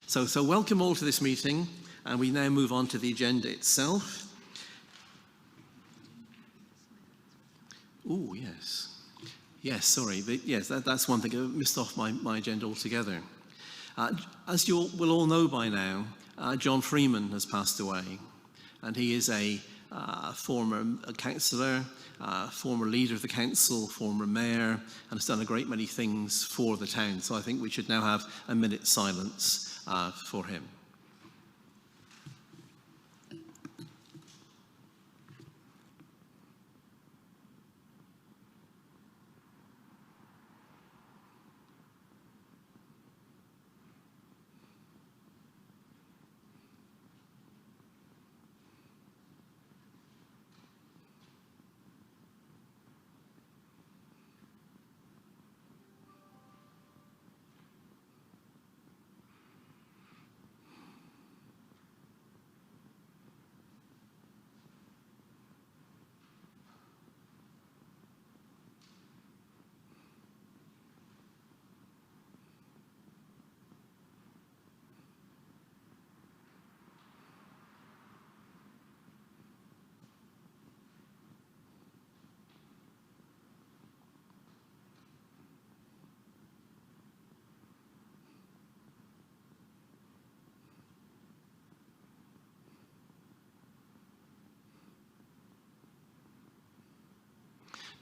So welcome all to this meeting, and we now move on to the agenda itself. Oh, yes. Yes, sorry. Yes, that's one thing. I missed off my agenda altogether. As you will all know by now, John Freeman has passed away, and he is a former councillor, former leader of the council, former mayor, and has done a great many things for the town. So I think we should now have a minute's silence for him.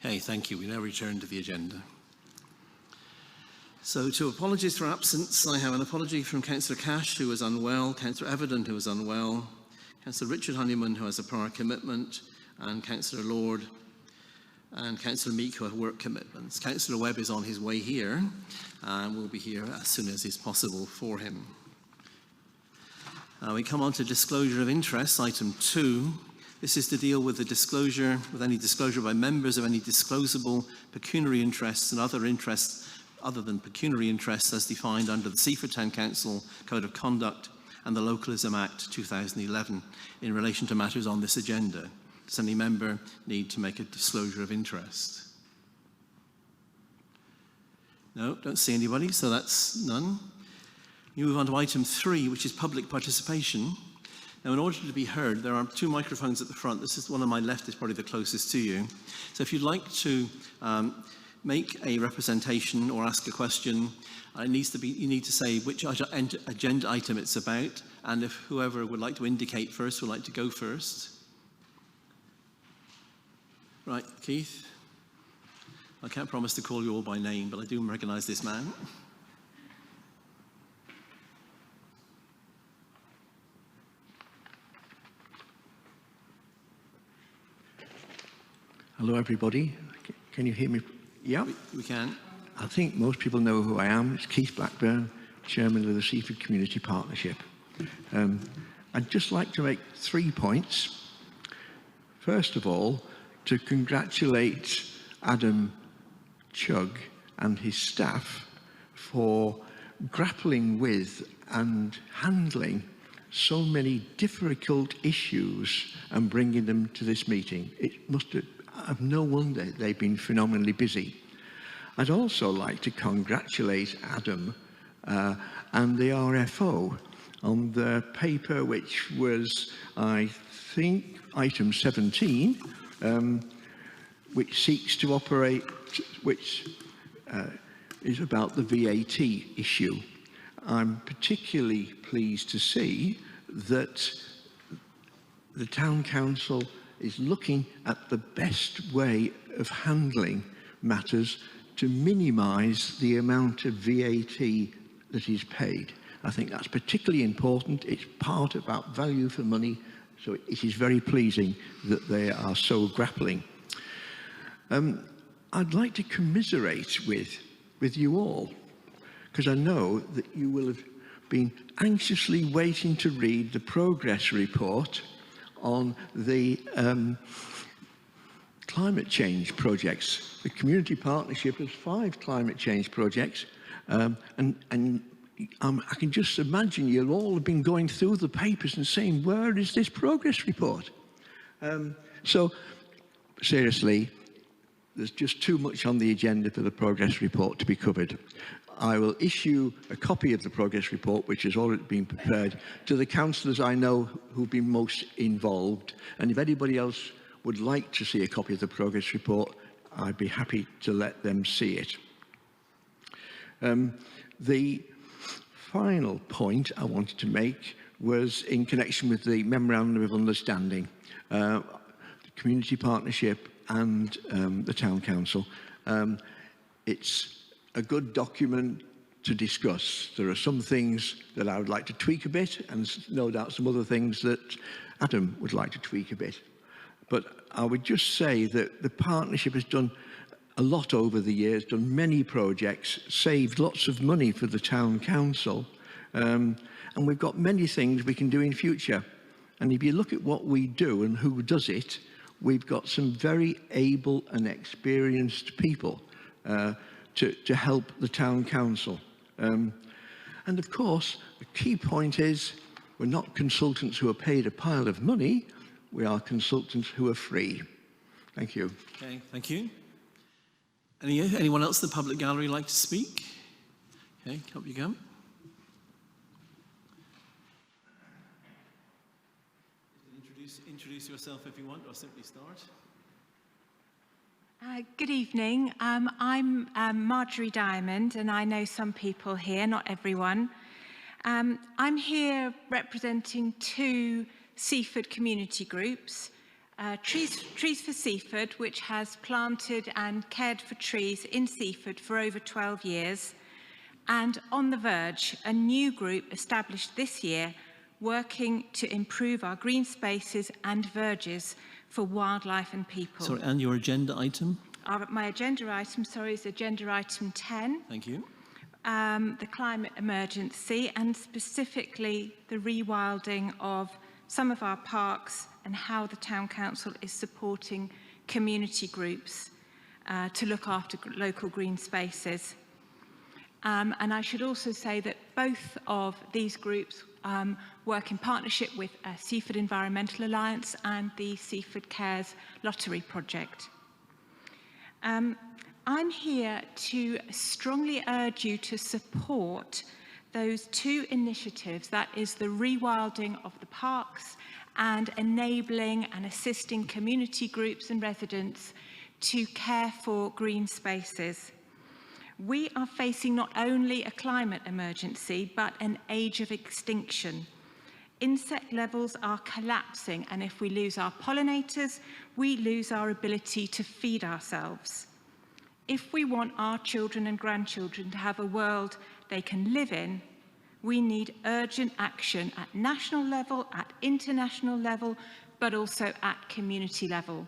Okay, thank you. We now return to the agenda. So to apologies for absence, I have an apology from Councillor Cash, who was unwell, Councillor Everton, who was unwell, Councillor Richard Honeyman, who has a prior commitment, and Councillor Lord and Councillor Meek, who have work commitments. Councillor Webb is on his way here, and will be here as soon as is possible for him. We come on to disclosure of interests, item 2. This is to deal with any disclosure by members of any disclosable pecuniary interests and other interests other than pecuniary interests as defined under the Seaford Town Council Code of Conduct and the Localism Act 2011 in relation to matters on this agenda. Does any member need to make a disclosure of interest? No, don't see anybody, so that's none. You move on to item 3, which is public participation. Now, in order to be heard, there are 2 microphones at the front. This is one on my left, is probably the closest to you. So if you'd like to make a representation or ask a question, you need to say which agenda item it's about, and if whoever would like to indicate first would like to go first. Right, Keith. I can't promise to call you all by name, but I do recognise this man. Hello, everybody. Can you hear me? Yeah? We can. I think most people know who I am. It's Keith Blackburn, Chairman of the Seaford Community Partnership. I'd just like to make 3 points. First of all, to congratulate Adam Chugg and his staff for grappling with and handling so many difficult issues and bringing them to this meeting. It must have no wonder they've been phenomenally busy. I'd also like to congratulate Adam and the RFO on the paper which was, I think, item 17, which seeks to operate, which is about the VAT issue. I'm particularly pleased to see that the Town Council is looking at the best way of handling matters to minimise the amount of VAT that is paid. I think that's particularly important. It's part about value for money, so it is very pleasing that they are so grappling. I'd like to commiserate with you all, because I know that you will have been anxiously waiting to read the progress report on the climate change projects. The community partnership has 5 climate change projects, and I can just imagine you'll all have been going through the papers and saying, where is this progress report? So seriously, there's just too much on the agenda for the progress report to be covered. I will issue a copy of the progress report, which has already been prepared, to the councillors I know who've been most involved. And if anybody else would like to see a copy of the progress report, I'd be happy to let them see it. The final point I wanted to make was in connection with the Memorandum of Understanding, the Community Partnership and the Town Council. It's a good document to discuss. There are some things that I would like to tweak a bit, and no doubt some other things that Adam would like to tweak a bit. But I would just say that the partnership has done a lot over the years, done many projects, saved lots of money for the Town Council, and we've got many things we can do in future. And if you look at what we do and who does it, we've got some very able and experienced people to help the Town Council. And of course, the key point is we're not consultants who are paid a pile of money, we are consultants who are free. Thank you. Okay, thank you. Anyone else in the public gallery like to speak? Okay, up you go. Introduce yourself if you want, or simply start. Good evening. I'm Marjorie Diamond, and I know some people here, not everyone. I'm here representing two Seaford community groups. Trees for Seaford, which has planted and cared for trees in Seaford for over 12 years, and On the Verge, a new group established this year working to improve our green spaces and verges for wildlife and people. Sorry, and your agenda item? My agenda item, is agenda item 10. Thank you. The climate emergency, and specifically the rewilding of some of our parks and how the Town Council is supporting community groups to look after local green spaces. And I should also say that both of these groups work in partnership with Seaford Environmental Alliance and the Seaford Cares Lottery Project. I'm here to strongly urge you to support those two initiatives, that is the rewilding of the parks and enabling and assisting community groups and residents to care for green spaces. We are facing not only a climate emergency, but an age of extinction. Insect levels are collapsing, and if we lose our pollinators, we lose our ability to feed ourselves. If we want our children and grandchildren to have a world they can live in, we need urgent action at national level, at international level, but also at community level.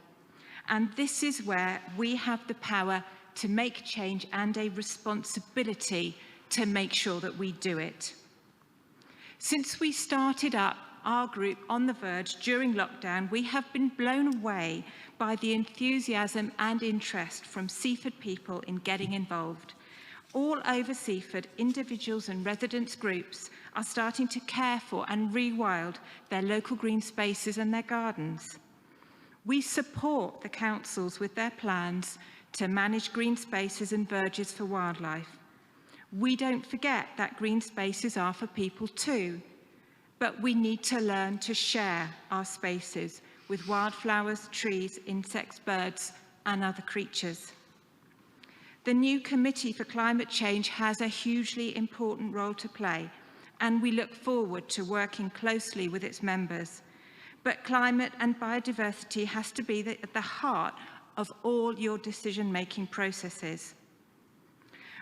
And this is where we have the power to make change and a responsibility to make sure that we do it. Since we started up our group On the Verge during lockdown, we have been blown away by the enthusiasm and interest from Seaford people in getting involved. All over Seaford, individuals and residents groups are starting to care for and rewild their local green spaces and their gardens. We support the councils with their plans to manage green spaces and verges for wildlife. We don't forget that green spaces are for people too, but we need to learn to share our spaces with wildflowers, trees, insects, birds, and other creatures. The new Committee for Climate Change has a hugely important role to play, and we look forward to working closely with its members. But climate and biodiversity has to be at the heart of all your decision-making processes.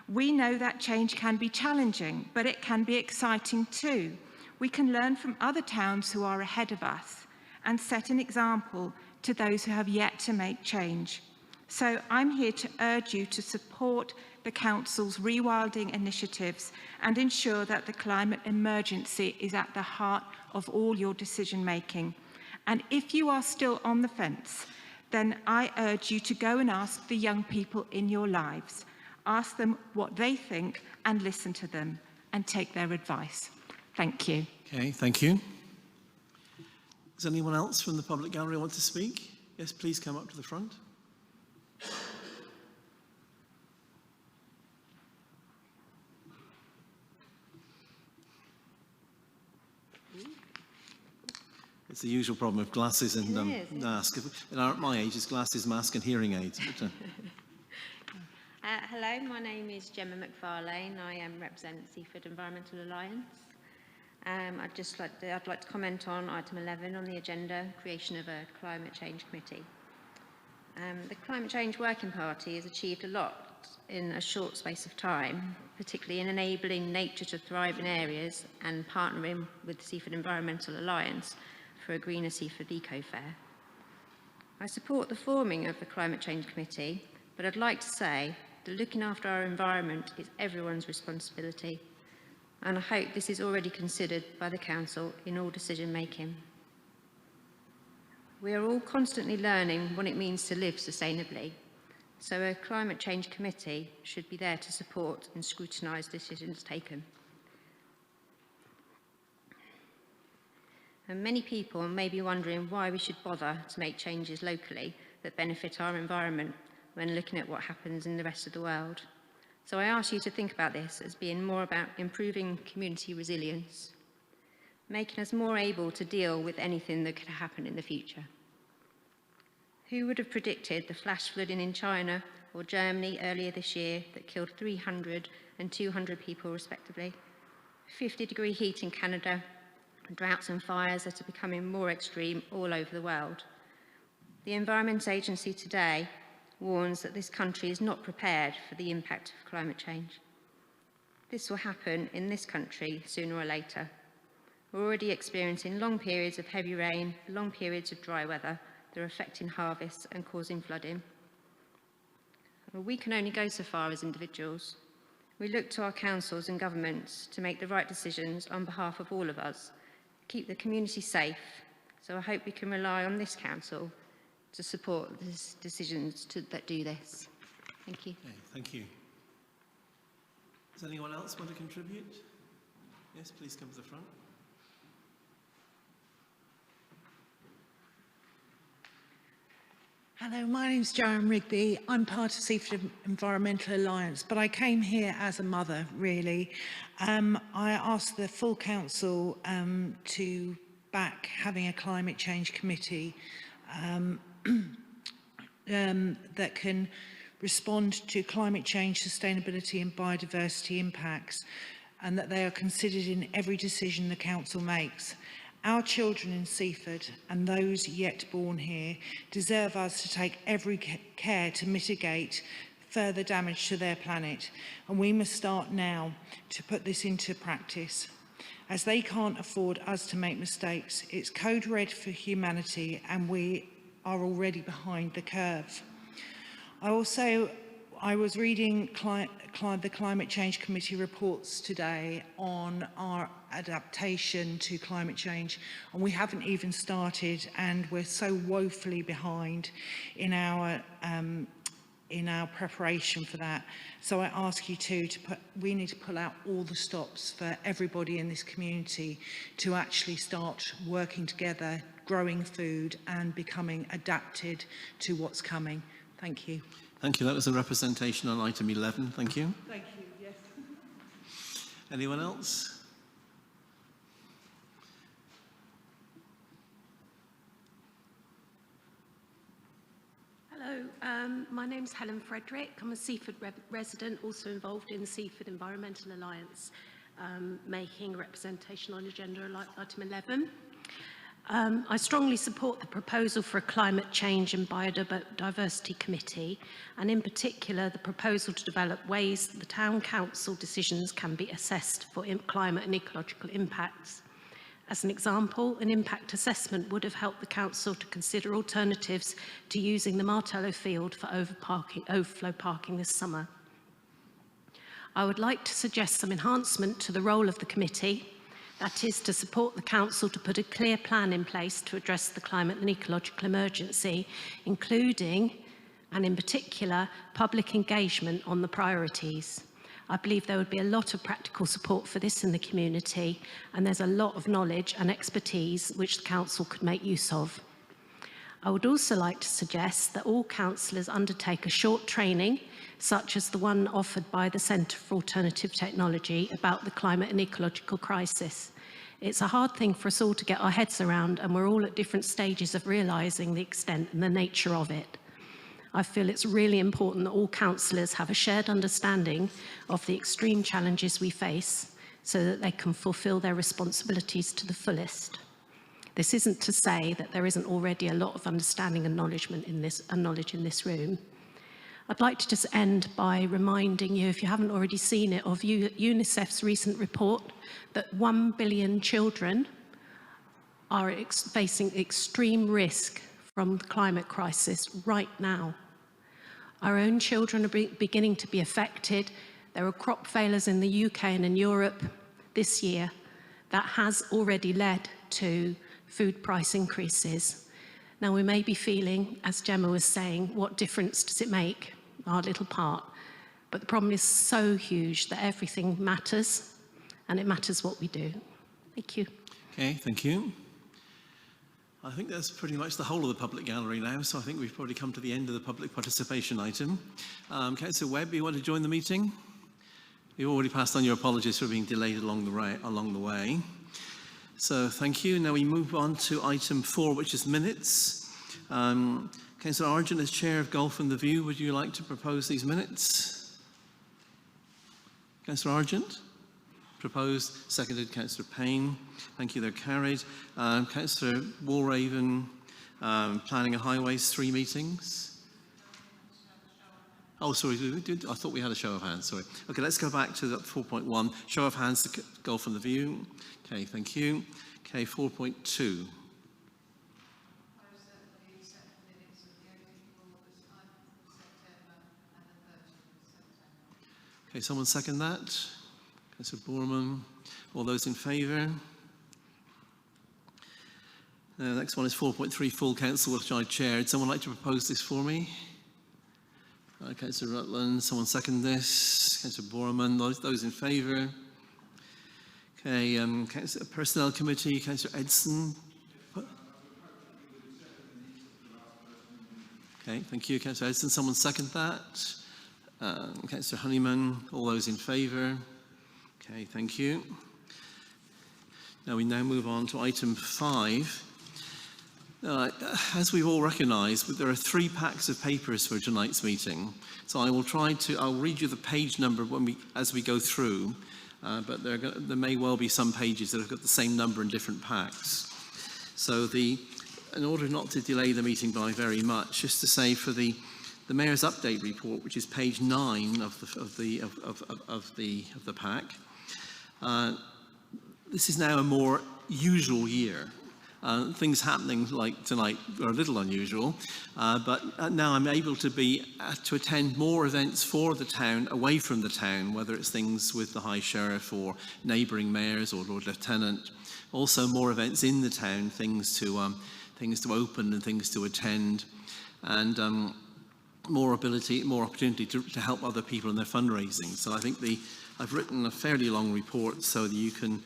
We know that change can be challenging, but it can be exciting too. We can learn from other towns who are ahead of us and set an example to those who have yet to make change. So I'm here to urge you to support the Council's rewilding initiatives and ensure that the climate emergency is at the heart of all your decision making. And if you are still on the fence, then I urge you to go and ask the young people in your lives. Ask them what they think and listen to them and take their advice. Thank you. Okay, thank you. Does anyone else from the public gallery want to speak? Yes, please come up to the front. It's the usual problem of glasses and mask. At my age, it's glasses, mask and hearing aids. But, hello, my name is Gemma McFarlane. I represent Seaford Environmental Alliance. I'd like to comment on item 11 on the agenda, creation of a climate change committee. The Climate Change Working Party has achieved a lot in a short space of time, particularly in enabling nature to thrive in areas and partnering with the Seaford Environmental Alliance for a greener Seaford Eco-Fair. I support the forming of the Climate Change Committee, but I'd like to say that looking after our environment is everyone's responsibility, and I hope this is already considered by the Council in all decision making. We are all constantly learning what it means to live sustainably, so a Climate Change Committee should be there to support and scrutinise decisions taken. And many people may be wondering why we should bother to make changes locally that benefit our environment when looking at what happens in the rest of the world. So I ask you to think about this as being more about improving community resilience, making us more able to deal with anything that could happen in the future. Who would have predicted the flash flooding in China or Germany earlier this year that killed 300 and 200 people respectively? 50-degree heat in Canada, droughts and fires that are becoming more extreme all over the world. The Environment Agency today warns that this country is not prepared for the impact of climate change. This will happen in this country sooner or later. We're already experiencing long periods of heavy rain, long periods of dry weather that are affecting harvests and causing flooding. Well, we can only go so far as individuals. We look to our councils and governments to make the right decisions on behalf of all of us, keep the community safe, so I hope we can rely on this council to support the decisions that do this. Thank you. okay, thank you. Does anyone else want to contribute? Yes, please come to the front. Hello, my name's Joanne Rigby. I'm part of Seaford Environmental Alliance, but I came here as a mother, really. I asked the full council to back having a climate change committee that can respond to climate change, sustainability and biodiversity impacts, and that they are considered in every decision the council makes. Our children in Seaford and those yet born here deserve us to take every care to mitigate further damage to their planet, and we must start now to put this into practice. As they can't afford us to make mistakes, it's code red for humanity and we are already behind the curve. I was reading the Climate Change Committee reports today on our adaptation to climate change, and we haven't even started, and we're so woefully behind in our preparation for that. So I ask you we need to pull out all the stops for everybody in this community to actually start working together, growing food and becoming adapted to what's coming. Thank you. Thank you. That was a representation on item 11. Thank you. Thank you, yes. Anyone else? Hello, my name's Helen Frederick. I'm a Seaford resident, also involved in the Seaford Environmental Alliance, making a representation on agenda item 11. I strongly support the proposal for a Climate Change and Biodiversity Committee, and in particular the proposal to develop ways that the Town Council decisions can be assessed for climate and ecological impacts. As an example, an impact assessment would have helped the Council to consider alternatives to using the Martello Field for overflow parking this summer. I would like to suggest some enhancement to the role of the committee. That is to support the Council to put a clear plan in place to address the climate and ecological emergency, including, and in particular, public engagement on the priorities. I believe there would be a lot of practical support for this in the community, and there's a lot of knowledge and expertise which the Council could make use of. I would also like to suggest that all councillors undertake a short training, such as the one offered by the Centre for Alternative Technology about the climate and ecological crisis. It's a hard thing for us all to get our heads around, and we're all at different stages of realising the extent and the nature of it. I feel it's really important that all councillors have a shared understanding of the extreme challenges we face so that they can fulfil their responsibilities to the fullest. This isn't to say that there isn't already a lot of understanding and knowledge in this room. I'd like to just end by reminding you, if you haven't already seen it, of UNICEF's recent report that 1 billion children are facing extreme risk from the climate crisis right now. Our own children are beginning to be affected. There are crop failures in the UK and in Europe this year that has already led to food price increases. Now, we may be feeling, as Gemma was saying, what difference does it make? Our little part. But the problem is so huge that everything matters, and it matters what we do. Thank you. Okay, thank you. I think that's pretty much the whole of the public gallery now, so I think we've probably come to the end of the public participation item. Councillor Webb, you want to join the meeting? You've already passed on your apologies for being delayed along the way. So thank you. Now we move on to item 4, which is minutes. Councillor Argent, as Chair of Golf and the View, would you like to propose these minutes? Councillor Argent? Proposed. Seconded. Councillor Payne. Thank you, they're carried. Councillor Walraven, Planning and Highways, 3 meetings. Oh, sorry, I thought we had a show of hands, sorry. Okay, let's go back to 4.1. Show of hands to Golf and the View. Okay, thank you. Okay, 4.2. Okay, someone second that? Councillor Borman. All those in favour? The next one is 4.3, full council, which I chaired. Someone like to propose this for me? Councillor Rutland. Someone second this? Councillor Borman. Those in favour? Okay, Personnel Committee, Councillor Edson. Okay, thank you, Councillor Edson. Someone second that? Councillor Honeyman. All those in favour? Okay, thank you. Now we move on to item 5. As we've all recognised, there are 3 packs of papers for tonight's meeting. So I'll read you the page number as we go through, but there may well be some pages that have got the same number in different packs. So in order not to delay the meeting by very much, just to say for the Mayor's Update Report, which is page 9 of the pack, this is now a more usual year. Things happening like tonight are a little unusual, but now I'm able to attend more events for the town, away from the town, whether it's things with the High Sheriff or neighbouring mayors or Lord Lieutenant. Also more events in the town, things to open and things to attend, and more opportunity to help other people in their fundraising. So I think I've written a fairly long report so that you can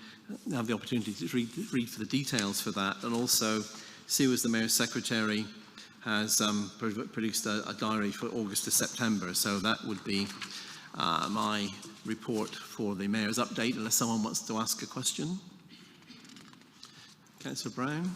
have the opportunity to read for the details for that. And also, Sue, as the Mayor's Secretary, has produced a diary for August to September. So that would be my report for the Mayor's Update, unless someone wants to ask a question. Councillor Brown.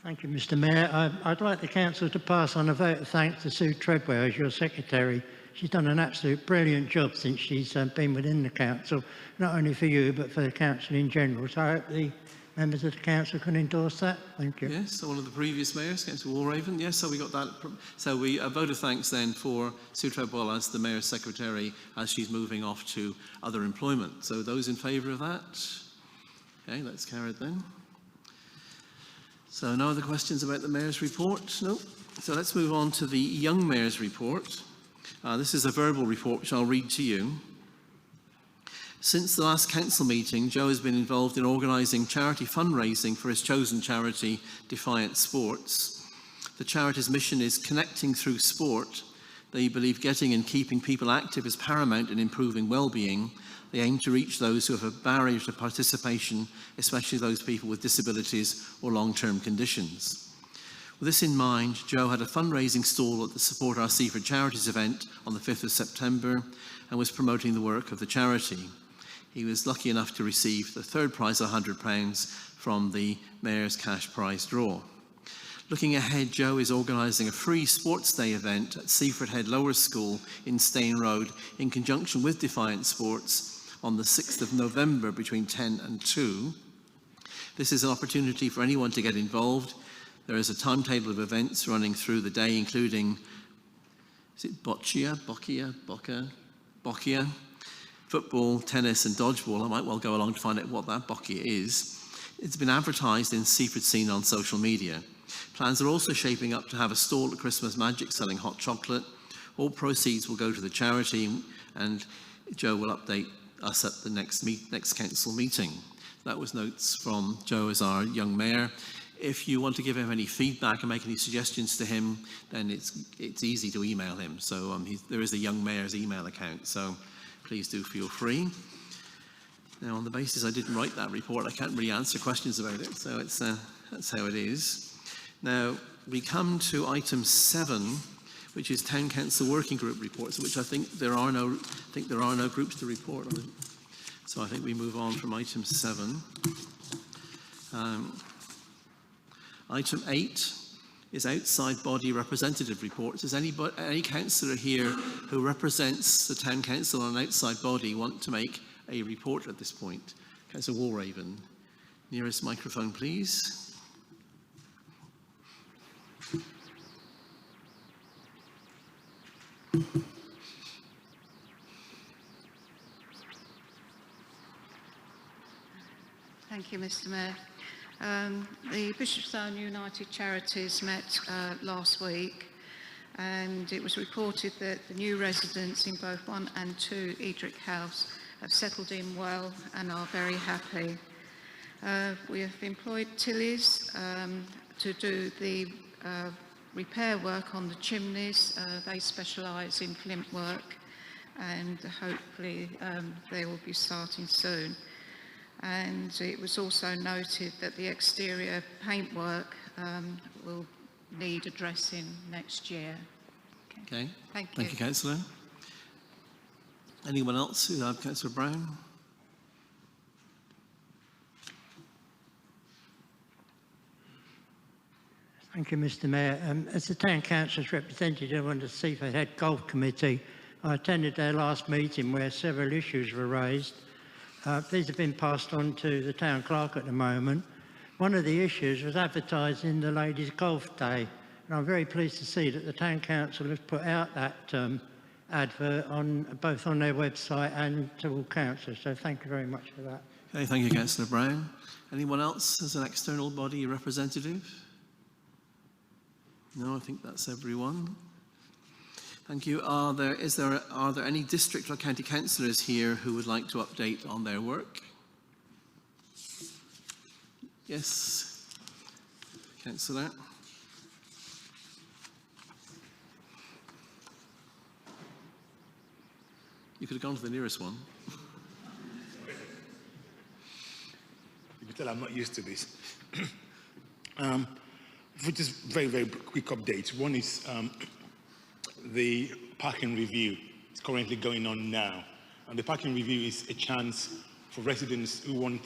Thank you, Mr. Mayor. I'd like the Council to pass on a vote of thanks to Sue Treadwell as your Secretary. She's done an absolute brilliant job since she's been within the Council, not only for you, but for the Council in general. So I hope the members of the Council can endorse that. Thank you. Yes, so one of the previous mayors, Councillor Walraven. Yes, so we got that. So a vote of thanks then for Sue Treadwell as the Mayor's Secretary as she's moving off to other employment. So those in favour of that? Okay, let's carry it then. So no other questions about the Mayor's report? No? So let's move on to the Young Mayor's report. This is a verbal report which I'll read to you. Since the last council meeting, Joe has been involved in organising charity fundraising for his chosen charity, Defiant Sports. The charity's mission is connecting through sport. They believe getting and keeping people active is paramount in improving well-being. They aim to reach those who have a barrier to participation, especially those people with disabilities or long-term conditions. With this in mind, Joe had a fundraising stall at the Support Our Seaford Charities event on the 5th of September and was promoting the work of the charity. He was lucky enough to receive the third prize, £100, from the Mayor's Cash Prize draw. Looking ahead, Joe is organising a free sports day event at Seaford Head Lower School in Stane Road in conjunction with Defiant Sports on the 6th of November between 10 and 2. This is an opportunity for anyone to get involved. There is a timetable of events running through the day, including, is it boccia, football, tennis and dodgeball. I might well go along to find out what that boccia is. It's been advertised in Seaford Scene on social media. Plans are also shaping up to have a stall at Christmas Magic selling hot chocolate. All proceeds will go to the charity, and Joe will update us at the next council meeting. That was notes from Joe as our young mayor. If you want to give him any feedback and make any suggestions to him, then it's easy to email him. So there is a young mayor's email account, so please do feel free. Now, on the basis I didn't write that report, I can't really answer questions about it, so that's how it is. Now, we come to item 7, which is Town Council Working Group reports, which I think there are no groups to report on. So I think we move on from item 7. Item 8 is outside body representative reports. Does any councillor here who represents the Town Council on an outside body want to make a report at this point? Councillor Walraven, nearest microphone, please. Thank you, Mr. Mayor. The Bishopstown United Charities met last week, and it was reported that the new residents in both 1 and 2 Edric House have settled in well and are very happy. We have employed Tillies to do the repair work on the chimneys. They specialise in flint work, and hopefully they will be starting soon. And it was also noted that the exterior paintwork will need addressing next year. Okay. Thank you. Thank you, Councillor. Anyone else who have Councillor Brown? Thank you, Mr. Mayor. As the Town Council's representative on the Seaford Head Golf Committee, I attended their last meeting where several issues were raised. These have been passed on to the Town Clerk at the moment. One of the issues was advertising the Ladies' Golf Day, and I'm very pleased to see that the Town Council has put out that advert both on their website and to all councillors, so thank you very much for that. Okay, thank you, Councillor Brown. Anyone else as an external body representative? No, I think that's everyone. Thank you. Are there any district or county councillors here who would like to update on their work? Yes, Councillor. You could have gone to the nearest one. You can tell I'm not used to this. For just very, very quick updates. One is the parking review. It's currently going on now. And the parking review is a chance for residents who want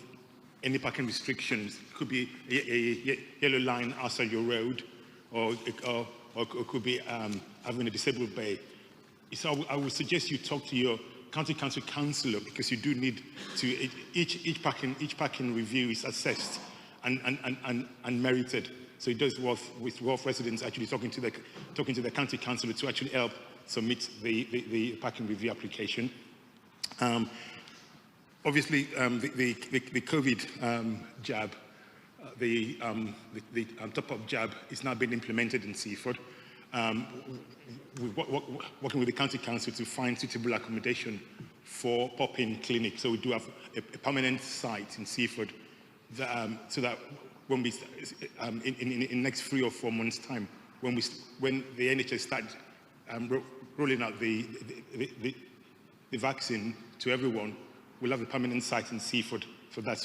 any parking restrictions. It could be a yellow line outside your road, or it could be having a disabled bay. So I would suggest you talk to your county council councillor, because you do need to, each parking review is assessed and merited. So it does worth residents actually talking to the county councillor to actually help submit the parking review application. Obviously, the COVID jab, the top-up jab is now being implemented in Seaford. We're working with the county council to find suitable accommodation for pop-in clinics. So we do have a permanent site in Seaford so that when we in the next 3 or 4 months' time, when the NHS start rolling out the vaccine to everyone, we'll have a permanent site in Seaford for that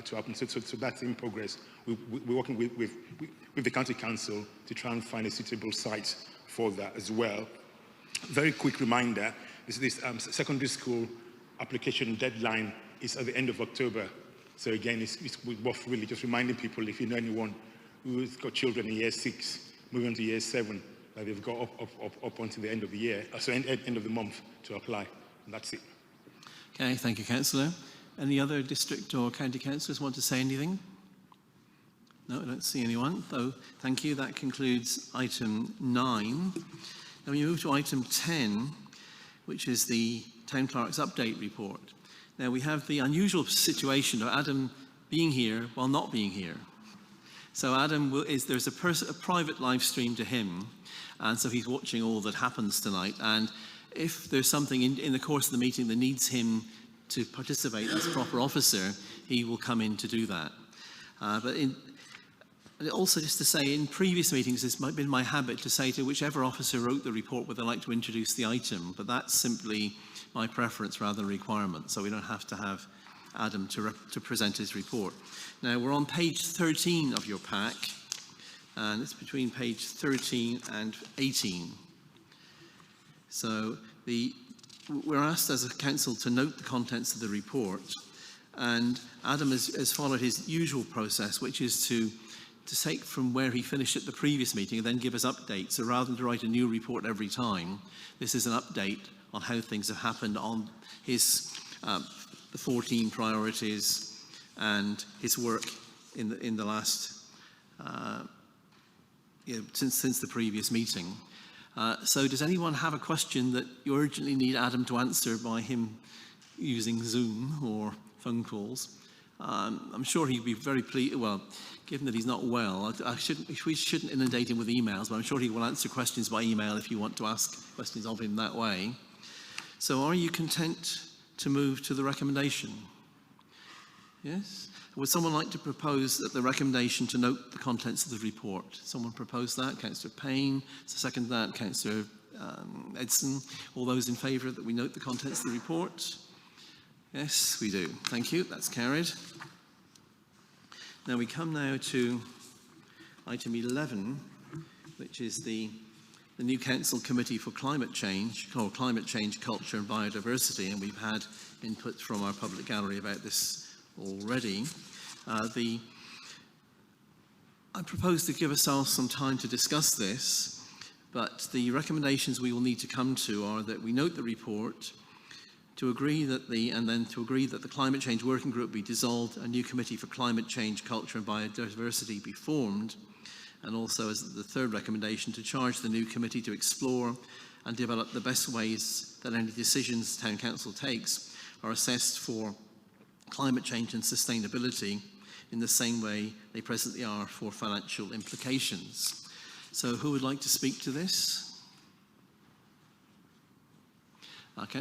to happen. So that's in progress. We're working with the County Council to try and find a suitable site for that as well. Very quick reminder, this secondary school application deadline is at the end of October. So again, it's worth really just reminding people, if you know anyone who's got children in year 6, moving on to year 7, that they've got up until the end of the year, so end of the month to apply. And that's it. Okay, thank you, Councillor. Any other district or county councillors want to say anything? No, I don't see anyone. So thank you. That concludes item 9. Now we move to item 10, which is the Town Clerk's Update Report. Now we have the unusual situation of Adam being here while not being here. So Adam, there's a private live stream to him, and so he's watching all that happens tonight. And if there's something in the course of the meeting that needs him to participate as proper officer, he will come in to do that. But also just to say, in previous meetings, it's been my habit to say to whichever officer wrote the report whether they'd like to introduce the item, but that's simply my preference rather than a requirement, so we don't have to have Adam to present his report. Now, we're on page 13 of your pack, and it's between page 13 and 18. So we're asked as a council to note the contents of the report, and Adam has followed his usual process, which is to take from where he finished at the previous meeting and then give us updates. So rather than to write a new report every time, this is an update on how things have happened on his the 14 priorities and his work in the last since the previous meeting. So does anyone have a question that you urgently need Adam to answer by him using Zoom or phone calls? I'm sure he'd be very pleased. Well, given that he's not well, we shouldn't inundate him with emails, but I'm sure he will answer questions by email if you want to ask questions of him that way. So are you content to move to the recommendation? Yes? Would someone like to propose that the recommendation to note the contents of the report? Someone propose that? Councillor Payne. Second that, Councillor Edson. All those in favour that we note the contents of the report? Yes, we do. Thank you. That's carried. Now we come now to item 11, which is the new Council Committee for Climate Change, called Climate Change, Culture and Biodiversity, and we've had input from our public gallery about this already. I propose to give ourselves some time to discuss this, but the recommendations we will need to come to are that we note the report, to agree that the Climate Change Working Group be dissolved, a new Committee for Climate Change, Culture and Biodiversity be formed, and also as the third recommendation, to charge the new committee to explore and develop the best ways that any decisions Town Council takes are assessed for climate change and sustainability in the same way they presently are for financial implications. So who would like to speak to this?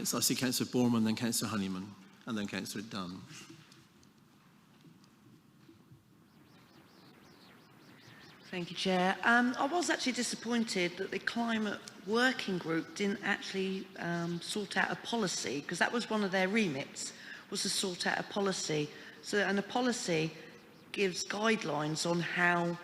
So I see Councillor Borman, then Councillor Honeyman, and then Councillor Dunn. Thank you, Chair. I was actually disappointed that the Climate Working Group didn't actually sort out a policy, because that was one of their remits, was to sort out a policy. And a policy gives guidelines on how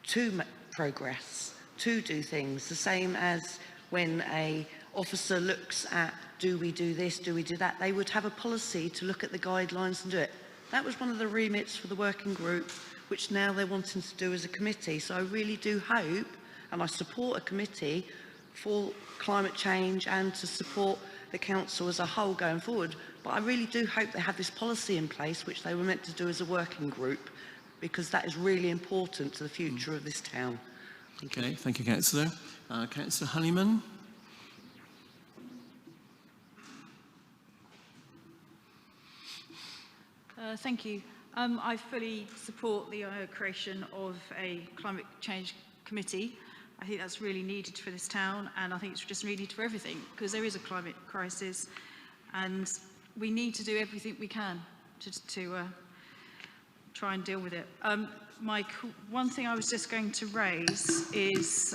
to progress, to do things, the same as when a officer looks at, do we do this, do we do that? They would have a policy to look at the guidelines and do it. That was one of the remits for the working group, which now they're wanting to do as a committee. So I really do hope, and I support a committee for climate change and to support the council as a whole going forward. But I really do hope they have this policy in place, which they were meant to do as a working group, because that is really important to the future of this town. Thank you, Councillor. Councillor Honeyman. Thank you. I fully support the creation of a climate change committee. I think that's really needed for this town, and I think it's just needed for everything, because there is a climate crisis and we need to do everything we can to try and deal with it. One thing I was just going to raise is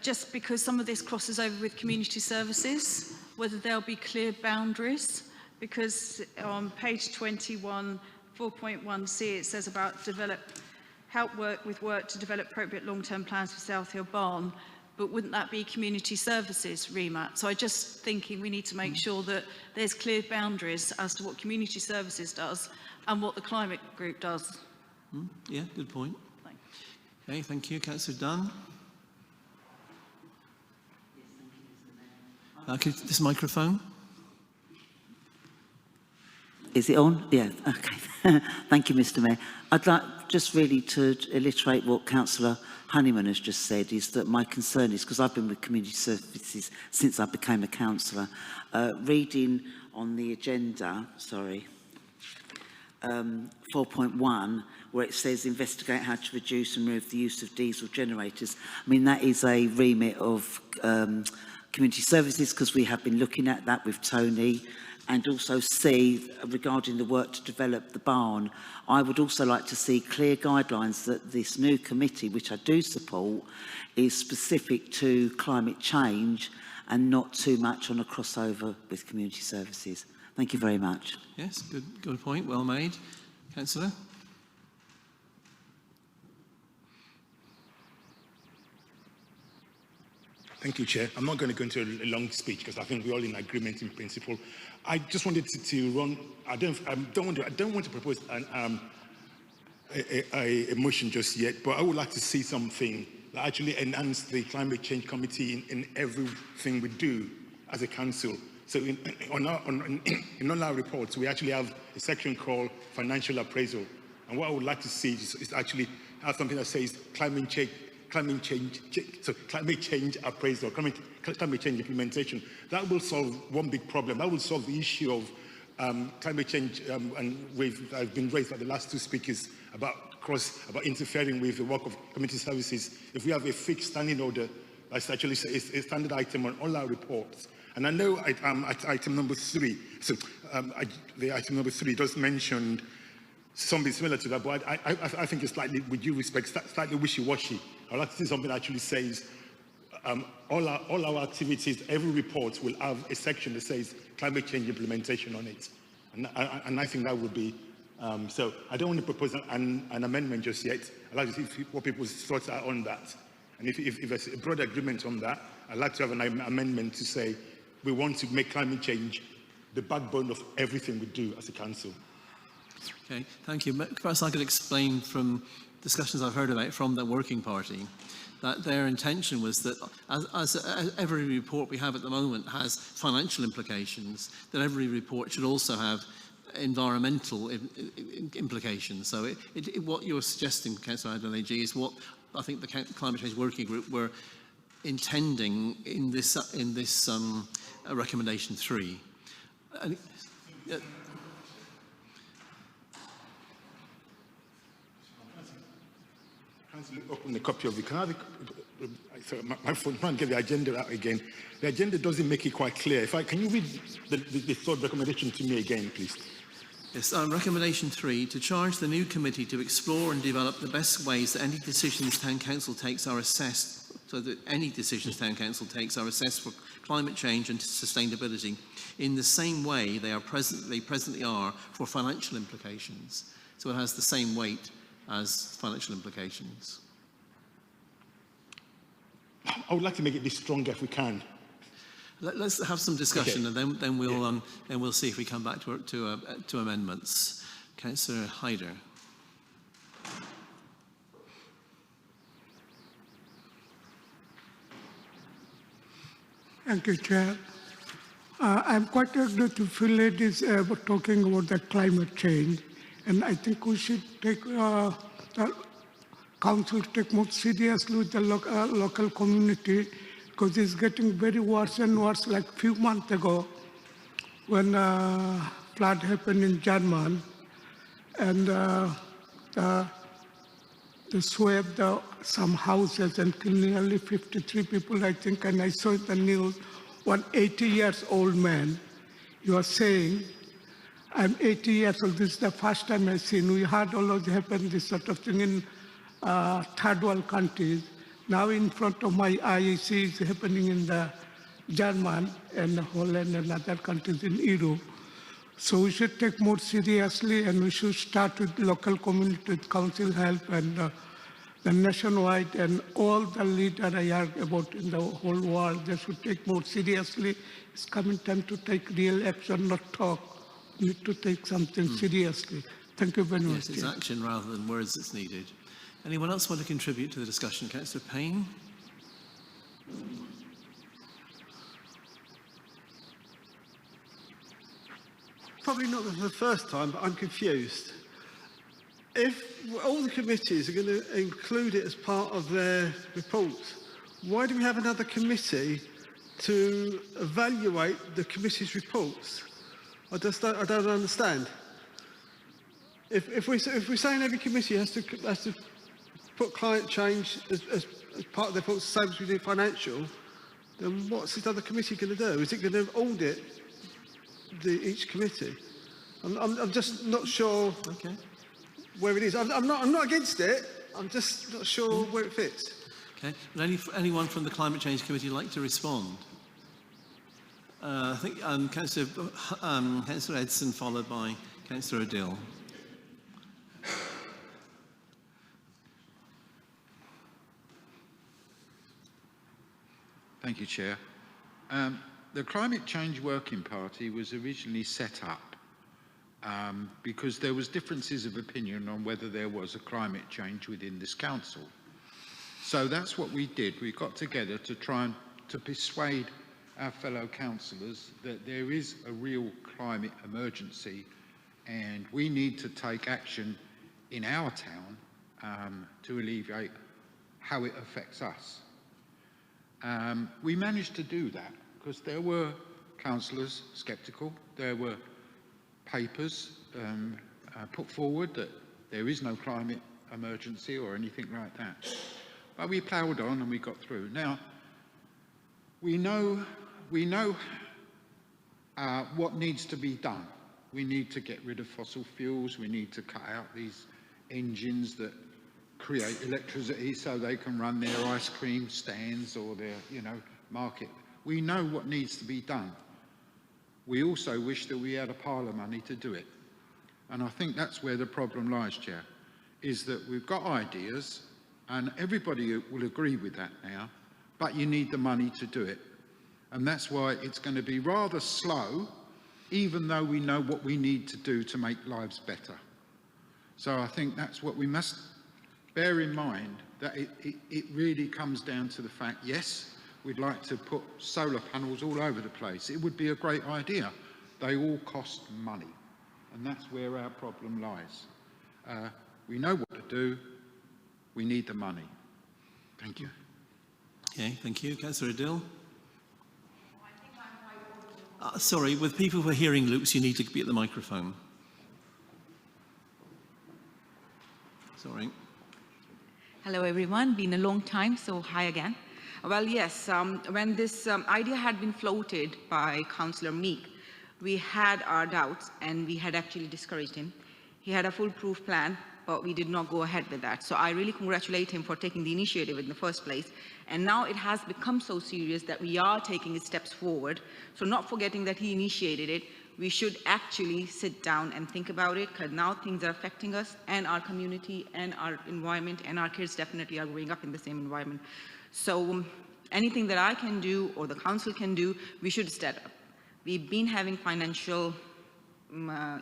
just because some of this crosses over with community services, whether there'll be clear boundaries, because on page 21, 4.1c, it says about help work to develop appropriate long-term plans for South Hill Barn, but wouldn't that be community services remit? So I'm just thinking we need to make sure that there's clear boundaries as to what community services does and what the climate group does. Yeah, good point. Thanks. Okay, thank you. Councillor Dunn. This microphone. Is it on? Yeah, okay. Thank you, Mr. Mayor. I'd like just really to illustrate what Councillor Honeyman has just said, is that my concern is, because I've been with community services since I became a councillor, reading on the agenda, 4.1, where it says investigate how to reduce and remove the use of diesel generators. I mean, that is a remit of community services, because we have been looking at that with Tony, and also see regarding the work to develop the barn. I would also like to see clear guidelines that this new committee, which I do support, is specific to climate change and not too much on a crossover with community services. Thank you very much. Yes, good point. Well made. Councillor. Thank you, Chair. I'm not going to go into a long speech because I think we're all in agreement in principle. I just wanted to run. I don't want to propose a motion just yet, but I would like to see something that actually enhance the Climate Change Committee in everything we do as a council. So in all our reports, we actually have a section called Financial Appraisal, and what I would like to see is actually have something that says climate change appraisal, climate change implementation. That will solve one big problem. That will solve the issue of climate change, and I've been raised by the last two speakers about interfering with the work of community services. If we have a fixed standing order, that's actually a standard item on all our reports. And I know at item number 3, so the item number 3 does mention something similar to that, but I think it's slightly, with due respect, slightly wishy-washy. I'd like to see something that actually says all our activities, every report will have a section that says climate change implementation on it. And I think that would be, so I don't want to propose an amendment just yet. I'd like to see what people's thoughts are on that. And if there's a broad agreement on that, I'd like to have an amendment to say we want to make climate change the backbone of everything we do as a council. Okay, thank you. Perhaps I could explain from discussions I've heard about from the working party that their intention was that as every report we have at the moment has financial implications, that every report should also have environmental implications. So what you're suggesting, Councillor Adelege, is what I think the Climate Change Working Group were intending in this recommendation 3. Open a copy of it. Can I have sorry, my phone, trying to get the agenda out again. The agenda doesn't make it quite clear. Can you read the third recommendation to me again, please? Yes, recommendation 3, to charge the new committee to explore and develop the best ways that any decisions Town Council takes are assessed, so that any decisions Town Council takes are assessed for climate change and sustainability in the same way they presently are for financial implications. So it has the same weight as financial implications. I would like to make it a bit stronger if we can. Let's have some discussion, okay. And then we'll see if we come back to amendments. Councillor Hyder. Thank you, Chair. I'm quite agree to Phil is talking about the climate change, and I think we should take the council take more seriously with the local community, because it's getting very worse and worse. Like a few months ago, when flood happened in Germany, and they swept some houses and killed nearly 53 people, I think, and I saw in the news, one 80-year-old man, you are saying, I'm 80 years old, this is the first time I've seen. We heard all of happen, this sort of thing in third world countries. Now in front of my eyes, I see it's happening in the German and Holland and other countries in Europe. So we should take more seriously, and we should start with local community, with council help, and the nationwide, and all the leaders I heard about in the whole world, they should take more seriously. It's coming time to take real action, not talk. We need to take something seriously. Thank you very much. Yes, it's action rather than words that's needed. Anyone else want to contribute to the discussion? Councillor Payne? Probably not for the first time, but I'm confused. If all the committees are going to include it as part of their reports, why do we have another committee to evaluate the committee's reports? I don't understand. If we're saying every committee has to put climate change as part of their reports, the same as we do financial, then what's this other committee going to do? Is it going to audit each committee? I'm just not sure where it is. I'm not against it. I'm just not sure where it fits. Okay. Would anyone from the Climate Change Committee like to respond? I think Councillor Edson, followed by Councillor Adil. Thank you, Chair. The Climate Change Working Party was originally set up because there was differences of opinion on whether there was a climate change within this council. So that's what we did. We got together to try and to persuade our fellow councillors that there is a real climate emergency and we need to take action in our town to alleviate how it affects us. We managed to do that because there were councillors sceptical, there were papers put forward that there is no climate emergency or anything like that. But we ploughed on and we got through. Now, we know what needs to be done. We need to get rid of fossil fuels, we need to cut out these engines that create electricity so they can run their ice cream stands or their, market. We know what needs to be done. We also wish that we had a pile of money to do it. And I think that's where the problem lies, Chair, is that we've got ideas and everybody will agree with that now, but you need the money to do it. And that's why it's going to be rather slow, even though we know what we need to do to make lives better. So I think that's what we must bear in mind, that it really comes down to the fact, yes, we'd like to put solar panels all over the place. It would be a great idea. They all cost money. And that's where our problem lies. We know what to do. We need the money. Thank you. Okay, thank you. Councillor Adil? Sorry, with people who are hearing loops, you need to be at the microphone. Sorry. Hello everyone, been a long time, so hi again. Well, yes, when this idea had been floated by Councillor Meek, we had our doubts and we had actually discouraged him. He had a foolproof plan, but we did not go ahead with that. So I really congratulate him for taking the initiative in the first place. And now it has become so serious that we are taking steps forward. So not forgetting that he initiated it, we should actually sit down and think about it, because now things are affecting us and our community and our environment, and our kids definitely are growing up in the same environment. So anything that I can do or the council can do, we should step up. We've been having financial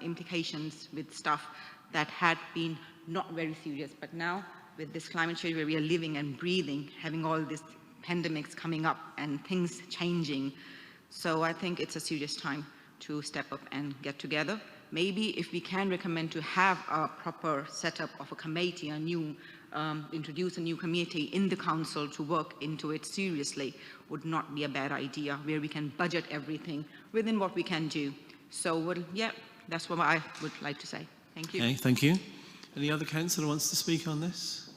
implications with stuff that had been not very serious, but now with this climate change where we are living and breathing, having all these pandemics coming up and things changing. So I think it's a serious time to step up and get together. Maybe if we can recommend to have a proper setup of a committee, introduce a new committee in the council to work into it seriously, would not be a bad idea, where we can budget everything within what we can do. So, well, yeah, that's what I would like to say. Thank you. Okay, thank you. Any other councillor wants to speak on this?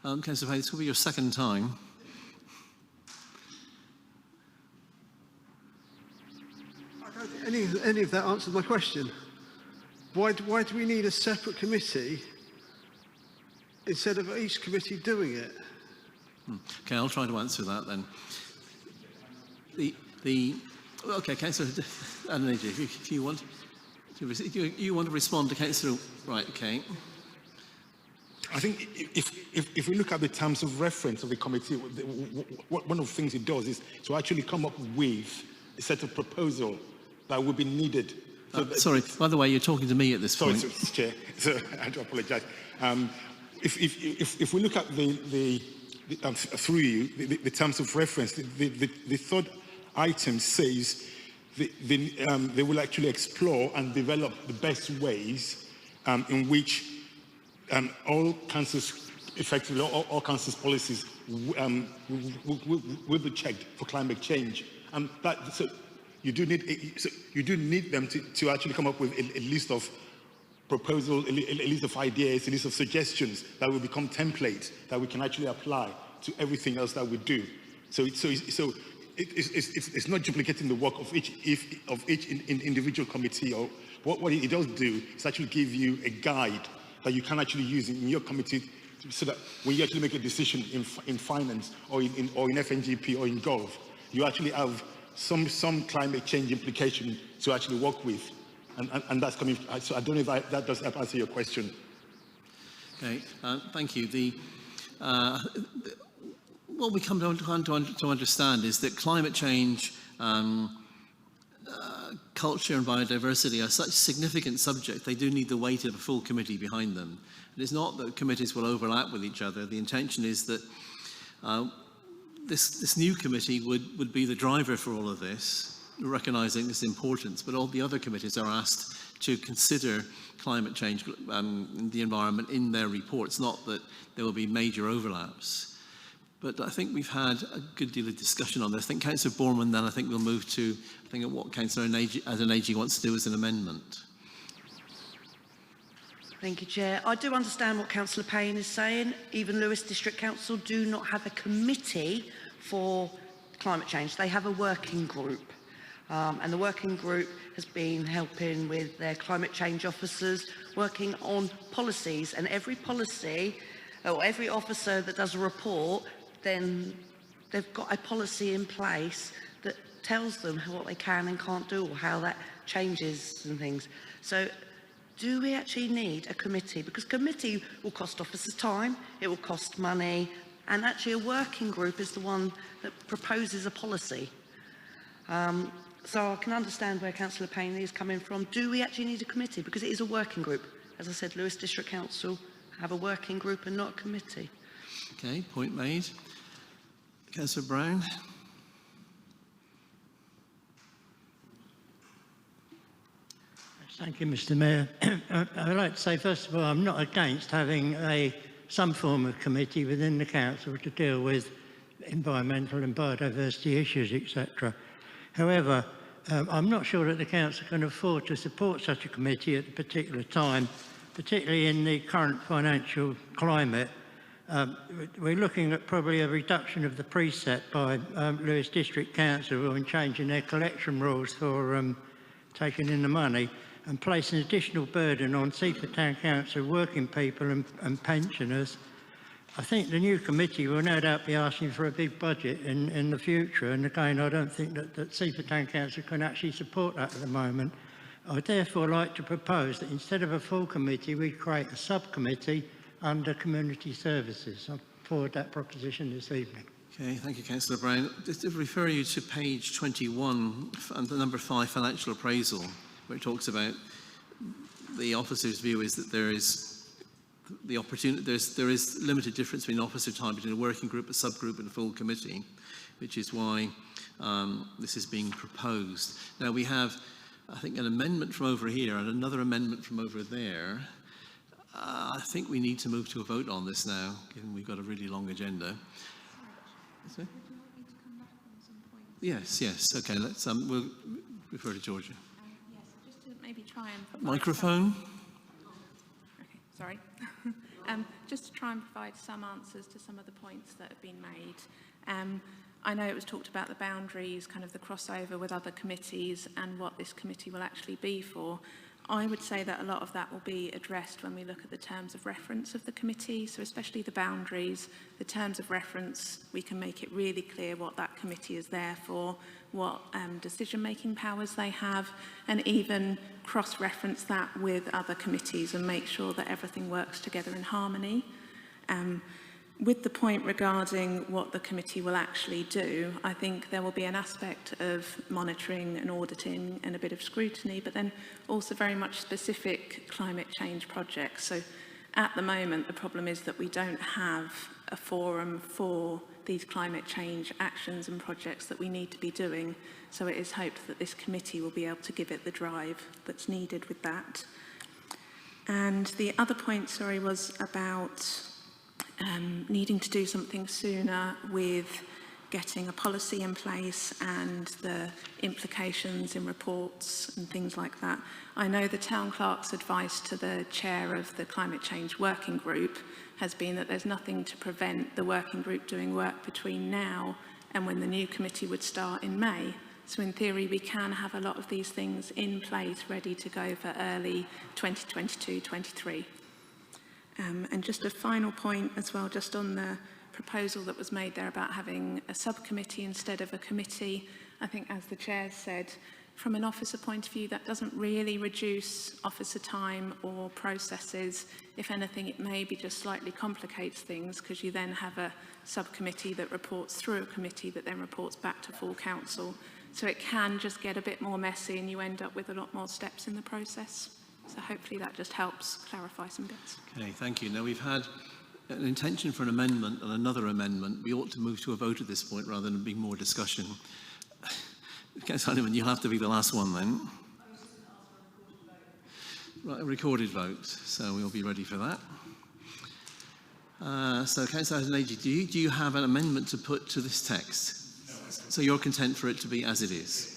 Councillor Payne, this will be your second time. I don't think any of that answers my question. Why do we need a separate committee instead of each committee doing it? Okay, I'll try to answer that then. Okay, Councillor Adeniji, if you want to respond to Councillor, right? Okay. I think if we look at the terms of reference of the committee, one of the things it does is to actually come up with a set of proposal that would be needed. So sorry, by the way, you're talking to me at this point. Sorry, Chair. So I do apologise. If we look at the through you, the terms of reference, the third item says they will actually explore and develop the best ways in which all councils, effectively all councils' policies will be checked for climate change. So you do need them to actually come up with a list of proposals, a list of ideas, a list of suggestions that will become templates that we can actually apply to everything else that we do. So it's not duplicating the work of each individual committee. Or what it does do is actually give you a guide that you can actually use in your committee, so that when you actually make a decision in finance or in FNGP or in Gov, you actually have some climate change implication to actually work with, and that's coming. So I don't know if that does help answer your question. Okay, thank you. What we come to understand is that climate change, culture and biodiversity are such significant subjects, they do need the weight of a full committee behind them. And it's not that committees will overlap with each other. The intention is that this new committee would be the driver for all of this, recognising its importance, but all the other committees are asked to consider climate change and the environment in their reports, not that there will be major overlaps. But I think we've had a good deal of discussion on this. I think Councillor Borman, then I think we'll move to what Councillor Adeniji wants to do as an amendment. Thank you, Chair. I do understand what Councillor Payne is saying. Even Lewis District Council do not have a committee for climate change. They have a working group. And the working group has been helping with their climate change officers, working on policies. And every policy, or every officer that does a report, then they've got a policy in place that tells them what they can and can't do, or how that changes and things. So do we actually need a committee? Because committee will cost officers time, it will cost money, and actually a working group is the one that proposes a policy. So I can understand where Councillor Payne is coming from. Do we actually need a committee? Because it is a working group. As I said, Lewis District Council have a working group and not a committee. Okay, point made. Councillor Brown. Thank you, Mr. Mayor. I'd like to say, first of all, I'm not against having some form of committee within the council to deal with environmental and biodiversity issues, etc. However, I'm not sure that the council can afford to support such a committee at a particular time, particularly in the current financial climate. We're looking at probably a reduction of the precept by Lewis District Council in changing their collection rules for taking in the money, and placing additional burden on Seaford Town Council working people and pensioners. I think the new committee will no doubt be asking for a big budget in the future, and again, I don't think that Seaford Town Council can actually support that at the moment. I'd therefore like to propose that instead of a full committee, we create a subcommittee under community services. I'll forward that proposition this evening. Okay, thank you, Councillor Brown. Just to refer you to page 21, and the number 5, financial appraisal, where it talks about the officer's view is that there is the opportunity, there is limited difference between officer time between a working group, a subgroup, and a full committee, which is why this is being proposed. Now we have, I think, an amendment from over here and another amendment from over there. I think we need to move to a vote on this now, given we've got a really long agenda. Is it? Yes, yes. Okay, let's we'll refer to Georgia. Yes, just to maybe try and microphone. Okay, sorry. Just to try and provide some answers to some of the points that have been made. I know it was talked about the boundaries, kind of the crossover with other committees and what this committee will actually be for. I would say that a lot of that will be addressed when we look at the terms of reference of the committee, so especially the boundaries, the terms of reference, we can make it really clear what that committee is there for, what decision-making powers they have, and even cross-reference that with other committees and make sure that everything works together in harmony. With the point regarding what the committee will actually do, I think there will be an aspect of monitoring and auditing and a bit of scrutiny, but then also very much specific climate change projects. So at the moment, the problem is that we don't have a forum for these climate change actions and projects that we need to be doing. So it is hoped that this committee will be able to give it the drive that's needed with that. And the other point, sorry, was about needing to do something sooner with getting a policy in place and the implications in reports and things like that. I know the town clerk's advice to the chair of the climate change working group has been that there's nothing to prevent the working group doing work between now and when the new committee would start in May. So in theory, we can have a lot of these things in place ready to go for early 2022-23. And just a final point as well, just on the proposal that was made there about having a subcommittee instead of a committee. I think, as the chair said, from an officer point of view, that doesn't really reduce officer time or processes. If anything, it maybe just slightly complicates things because you then have a subcommittee that reports through a committee that then reports back to full council. So it can just get a bit more messy and you end up with a lot more steps in the process. So hopefully that just helps clarify some bits. Okay, thank you. Now we've had an intention for an amendment and another amendment. We ought to move to a vote at this point rather than being more discussion. Councillor Honeyman, you'll have to be the last one then. Right, a recorded vote, so we'll be ready for that. So Councillor Adeniji, do you have an amendment to put to this text? No. So you're content for it to be as it is?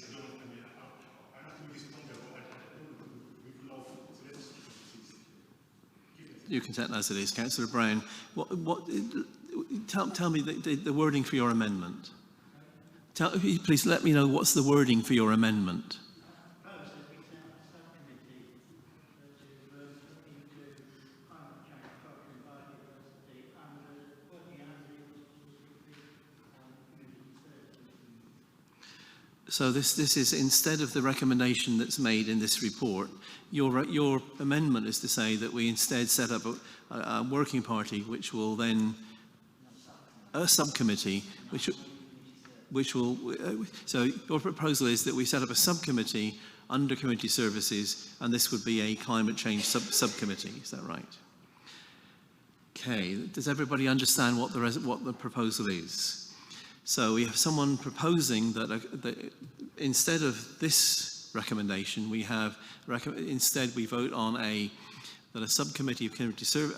You're content as it is. Councillor Brown, tell me the wording for your amendment. Please let me know what's the wording for your amendment. So this is instead of the recommendation that's made in this report, your amendment is to say that we instead set up a working party which will then, a subcommittee, which will, so your proposal is that we set up a subcommittee under community services and this would be a climate change subcommittee, is that right? Okay, does everybody understand what the proposal is? So we have someone proposing that instead of this recommendation, we have instead we vote on that a subcommittee of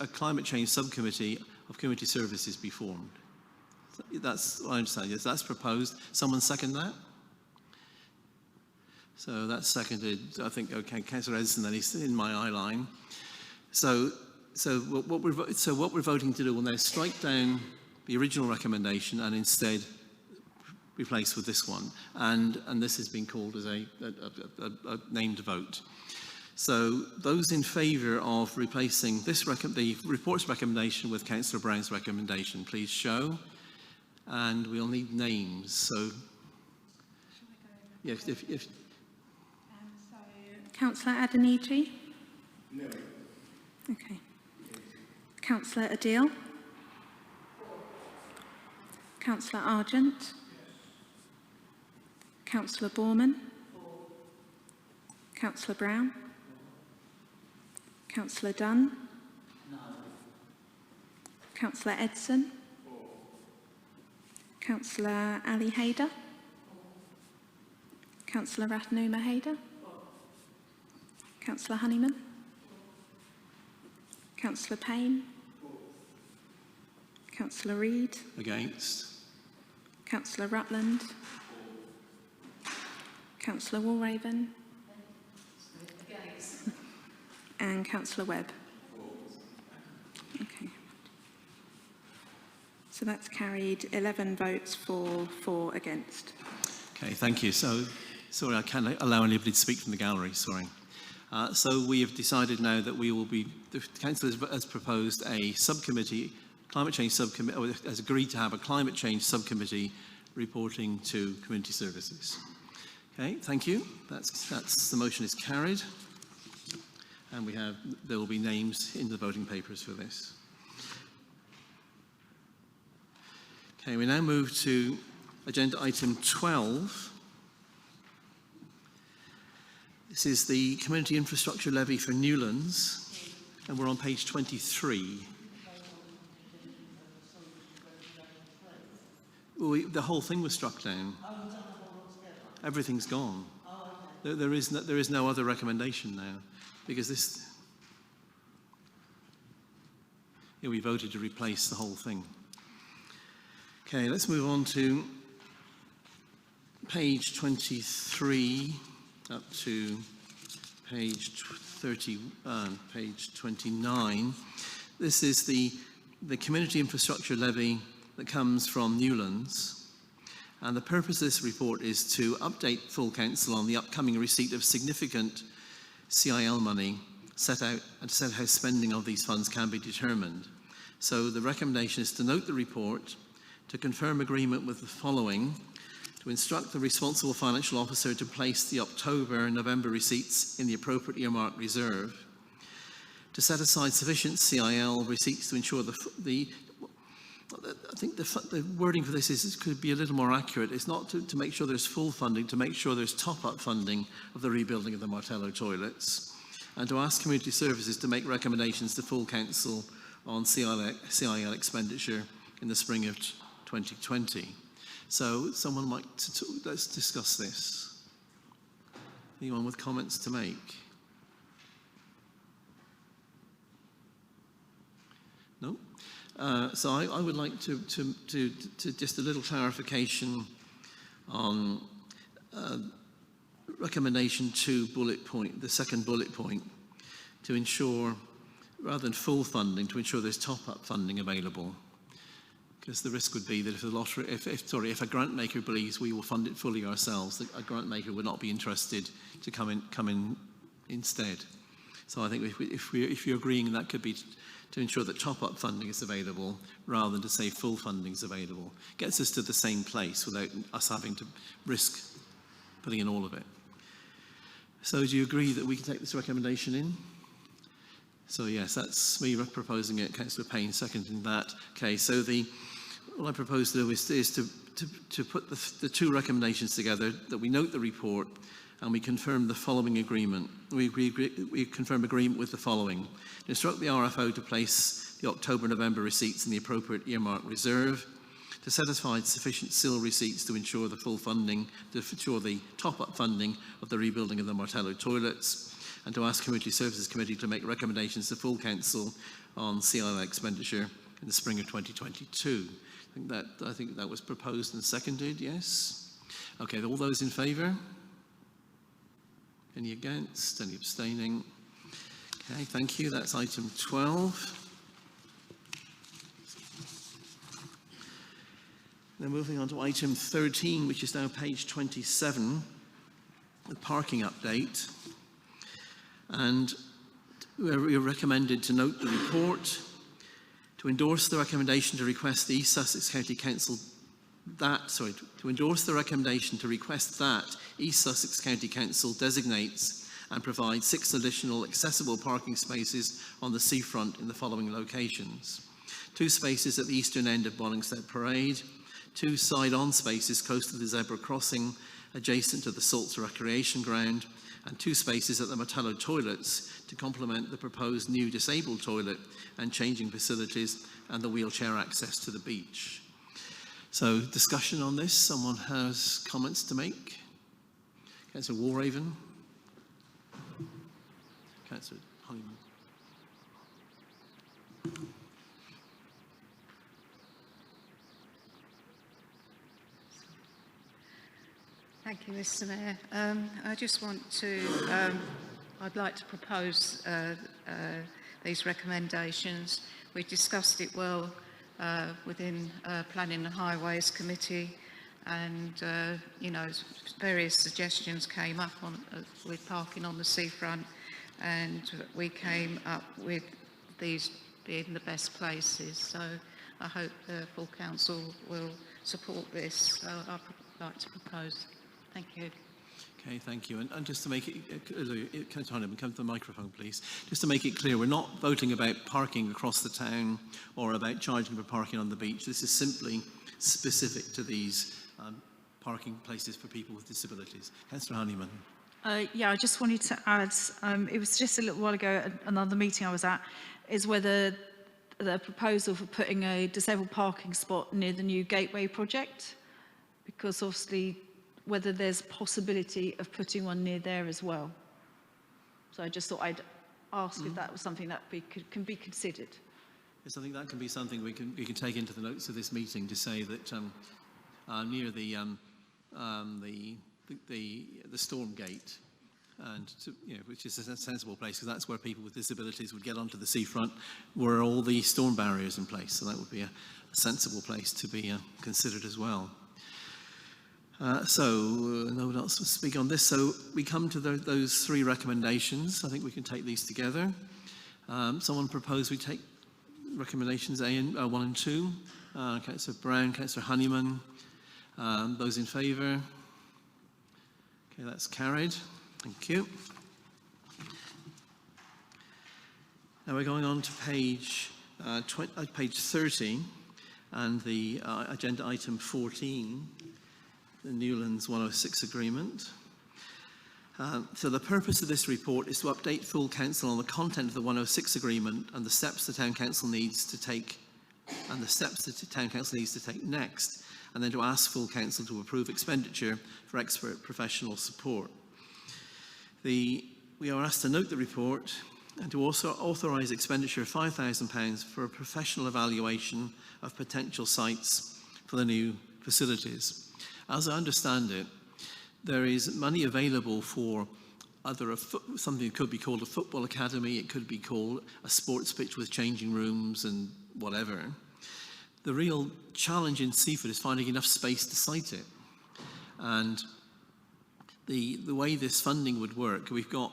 a climate change subcommittee of community services be formed. That's what I understand. Yes, that's proposed. Someone second that? So that's seconded. I think okay, Councillor Edison. Then he's in my eye line. So what we're voting to do will now strike down the original recommendation and instead replace with this one. And this has been called as a named vote. So those in favour of replacing the report's recommendation with Councillor Brown's recommendation, please show. And we'll need names. So, yeah, if Councillor Adeniji? No. Okay. Councillor Adil? Councillor Argent? Yes. Councillor Borman? Councillor Brown? Councillor Dunn? No. Councillor Edson? Councillor Ali Haider? Councillor Rathnuma Haider? Councillor Honeyman? Councillor Payne? Councillor Reid? Against? Councillor Rutland? Councillor Walraven? Against. And Councillor Webb? Okay. So that's carried 11 votes for, 4 against. Okay, thank you. So, sorry, I can't allow anybody to speak from the gallery, sorry. So we have decided now that we will be, the council has proposed a subcommittee, climate change subcommittee, or has agreed to have a climate change subcommittee reporting to community services. Okay, thank you. That's the motion is carried. And there will be names in the voting papers for this. Okay, we now move to agenda item 12. This is the Community Infrastructure Levy for Newlands, and we're on page 23. The whole thing was struck down. Everything's gone. There is no other recommendation now, because this. Yeah, we voted to replace the whole thing. Okay, let's move on to page 23 up to page 29. This is the Community Infrastructure Levy that comes from Newlands. And the purpose of this report is to update full council on the upcoming receipt of significant CIL money set out and to set how spending of these funds can be determined. So the recommendation is to note the report, to confirm agreement with the following, to instruct the responsible financial officer to place the October and November receipts in the appropriate earmarked reserve, to set aside sufficient CIL receipts to ensure I think the wording for this could be a little more accurate. It's not to make sure there's full funding, to make sure there's top-up funding of the rebuilding of the Martello toilets, and to ask community services to make recommendations to full council on CIL expenditure in the spring of 2020. So someone might, let's discuss this. Anyone with comments to make? No? So I would like to just a little clarification on recommendation 2 bullet point, the second bullet point, to ensure, rather than full funding, to ensure there's top-up funding available. Because the risk would be that if a grant maker believes we will fund it fully ourselves, a grant maker would not be interested to come in instead. So I think if you're agreeing, that could be to ensure that top-up funding is available rather than to say full funding is available. Gets us to the same place without us having to risk putting in all of it. So do you agree that we can take this recommendation in? So yes, that's me proposing it. Councillor Payne seconding that. Okay, so what I propose to do is to put the two recommendations together, that we note the report and we confirm the following agreement. We confirm agreement with the following. To instruct the RFO to place the October-November receipts in the appropriate earmarked reserve, to set aside sufficient CIL receipts to ensure the full funding, to ensure the top-up funding of the rebuilding of the Martello toilets, and to ask Community Services Committee to make recommendations to full council on CIL expenditure in the spring of 2022. I think that was proposed and seconded, yes? Okay, all those in favour? Any against? Any abstaining? Okay, thank you. That's item 12. Then moving on to item 13, which is now page 27, the parking update. And we are recommended to note the report, to endorse the recommendation to request the East Sussex County Council to endorse the recommendation to request that East Sussex County Council designates and provides 6 additional accessible parking spaces on the seafront in the following locations. 2 spaces at the eastern end of Bonningstead Parade, 2 side-on spaces close to the zebra crossing adjacent to the Salts Recreation Ground, and 2 spaces at the Martello toilets to complement the proposed new disabled toilet and changing facilities and the wheelchair access to the beach. So discussion on this, someone has comments to make? Councillor Walraven? Councillor Honeyman? Thank you, Mr. Mayor. I just want to, I'd like to propose these recommendations. We discussed it well within Planning and Highways Committee, and various suggestions came up on with parking on the seafront. and we came up with these being the best places. So I hope the full council will support this. So I'd like to propose. Thank you. Okay, thank you. And just to make it, come to the microphone, please. Just to make it clear, we're not voting about parking across the town or about charging for parking on the beach. This is simply specific to these parking places for people with disabilities. Councillor Honeyman. Yeah, I just wanted to add, it was just a little while ago at another meeting I was at, is whether the proposal for putting a disabled parking spot near the new Gateway project, because obviously whether there's possibility of putting one near there as well. So I just thought I'd ask if that was something that can be considered. Yes, I think that can be something we can take into the notes of this meeting to say that near the storm gate, and to, which is a sensible place because that's where people with disabilities would get onto the seafront, where all the storm barriers in place. So that would be a sensible place to be considered as well. No one else will speak on this. So we come to those three recommendations. I think we can take these together. Someone proposed we take recommendations 1 and 2. Councillor Brown, Councillor Honeyman. Those in favour? Okay, that's carried. Thank you. Now we're going on to page 30 and the agenda item 14. The Newlands 106 agreement. So the purpose of this report is to update full council on the content of the 106 agreement and the steps the town council needs to take next, and then to ask full council to approve expenditure for expert professional support. We are asked to note the report and to also authorise expenditure of £5,000 for a professional evaluation of potential sites for the new facilities. As I understand it, there is money available for either something that could be called a football academy, it could be called a sports pitch with changing rooms and whatever. The real challenge in Seaford is finding enough space to site it. And the way this funding would work, we've got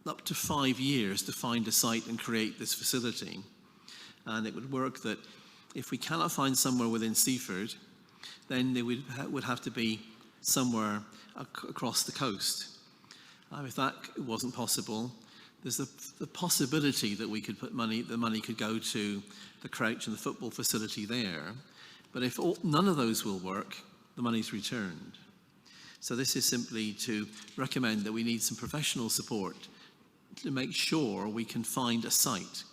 up to 5 years to find a site and create this facility. And it would work that if we cannot find somewhere within Seaford, then there would have to be somewhere across the coast. If that wasn't possible, there's the possibility that we could put the money could go to the Crouch and the football facility there. But if none of those will work, the money's returned. So this is simply to recommend that we need some professional support to make sure we can find a site.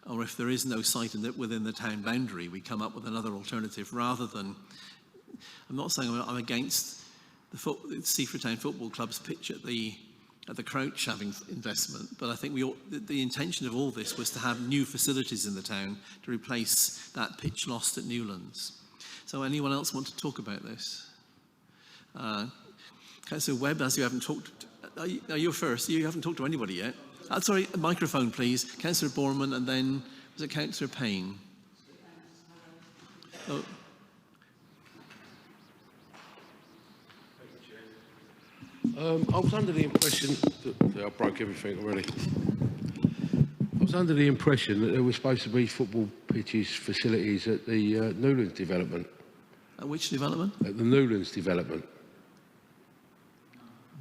Or if there is no site within the town boundary, we come up with another alternative rather than, I'm not saying I'm against the Seaford Town Football Club's pitch at the Crouch having investment, but I think the intention of all this was to have new facilities in the town to replace that pitch lost at Newlands. So anyone else want to talk about this? Councillor Webb, as you haven't talked, you're first, you haven't talked to anybody yet. Sorry, a microphone please. Councillor Borman and then, was it Councillor Payne? Oh. I was under the impression that I broke everything already. I was under the impression that there were supposed to be football pitches, facilities at the Newlands development. At which development? At the Newlands development.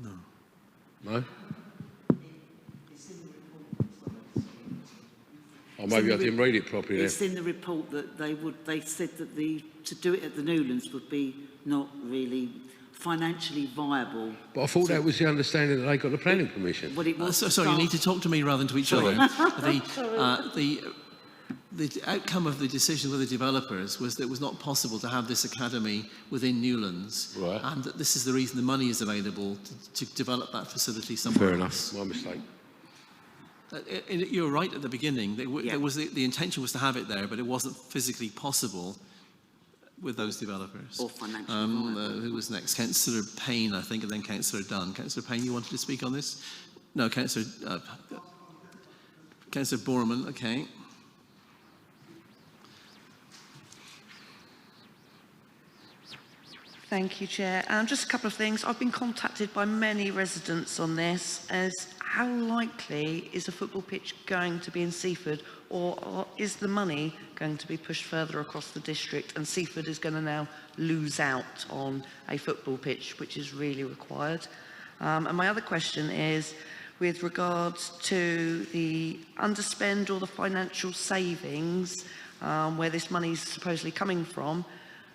No. No? Or maybe I didn't read it properly then. It's in the report that they said that to do it at the Newlands would be not really financially viable. But I thought that was the understanding that they got the planning permission. Well, it was sorry, you need to talk to me rather than to each other. The outcome of the decision with the developers was that it was not possible to have this academy within Newlands, right, and that this is the reason the money is available to develop that facility somewhere Fair else. enough, my mistake. You're right at the beginning. There was the intention was to have it there, but it wasn't physically possible with those developers. Or financially who was next? Councillor Payne, I think, and then Councillor Dunn. Councillor Payne, you wanted to speak on this? No, Councillor Borman, okay. Thank you, Chair. Just a couple of things. I've been contacted by many residents on this, as how likely is a football pitch going to be in Seaford, or is the money going to be pushed further across the district and Seaford is going to now lose out on a football pitch, which is really required? And my other question is, with regards to the underspend or the financial savings, where this money is supposedly coming from,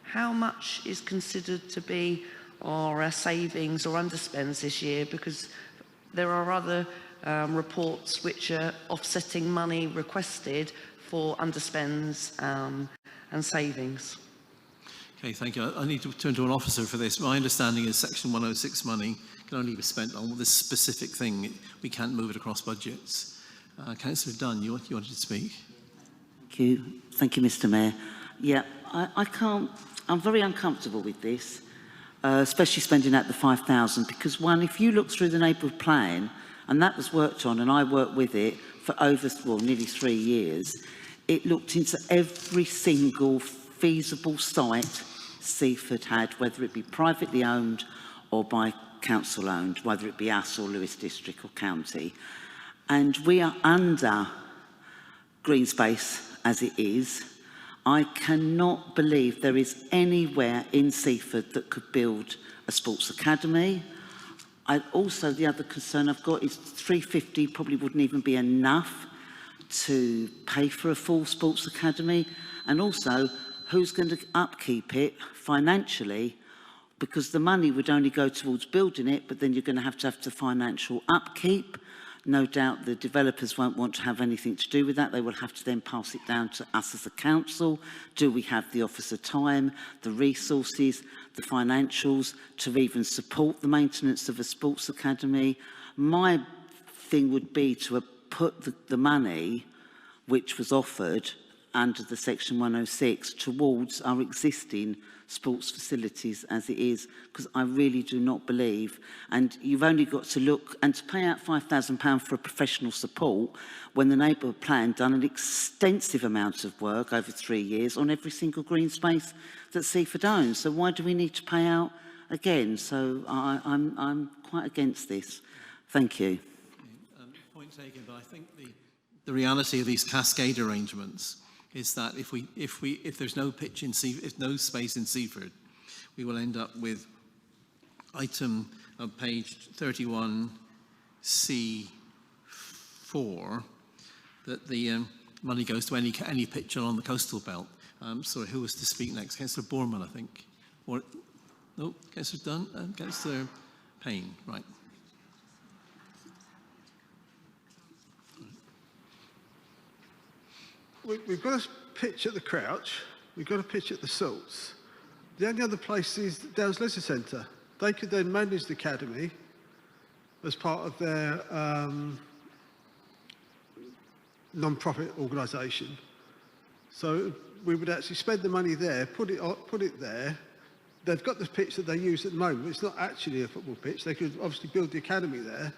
how much is considered to be our savings or underspends this year? Because there are other reports which are offsetting money requested for underspends and savings. Okay, thank you. I need to turn to an officer for this. My understanding is Section 106 money can only be spent on this specific thing. We can't move it across budgets. Councillor Dunn, you wanted to speak? Thank you, Mr. Mayor. Yeah, I can't, I'm very uncomfortable with this, especially spending out the 5,000, because one, if you look through the neighbourhood plan, and that was worked on, and I worked with it for over, well, nearly 3 years, it looked into every single feasible site Seaford had, whether it be privately owned or by council owned, whether it be us or Lewis District or County. And we are under green space as it is. I cannot believe there is anywhere in Seaford that could build a sports academy. Also, the other concern I've got is 350 probably wouldn't even be enough to pay for a full sports academy. And also, who's going to upkeep it financially? Because the money would only go towards building it, but then you're going to have the financial upkeep. No doubt the developers won't want to have anything to do with that. They will have to then pass it down to us as a council. Do we have the officer time, the resources, the financials to even support the maintenance of a sports academy? My thing would be to put the money which was offered under the Section 106 towards our existing sports facilities as it is, because I really do not believe, and you've only got to look, and to pay out £5,000 for a professional support when the neighbourhood plan done an extensive amount of work over 3 years on every single green space that Seaford owns. So why do we need to pay out again? So I'm quite against this. Thank you. Point taken, but I think the reality of these cascade arrangements is that if there's no pitch in no space in Seaford, we will end up with item of page 31C4 that the money goes to any pitch along the coastal belt. Sorry, who was to speak next? Councillor Borman, I think. Or no, Councillor Dunn, Councillor Payne, right. We've got a pitch at the Crouch, we've got a pitch at the Salts. The only other place is Downs Leisure Centre. They could then manage the academy as part of their non-profit organisation. So we would actually spend the money there, put it there. They've got the pitch that they use at the moment. It's not actually a football pitch. They could obviously build the academy there.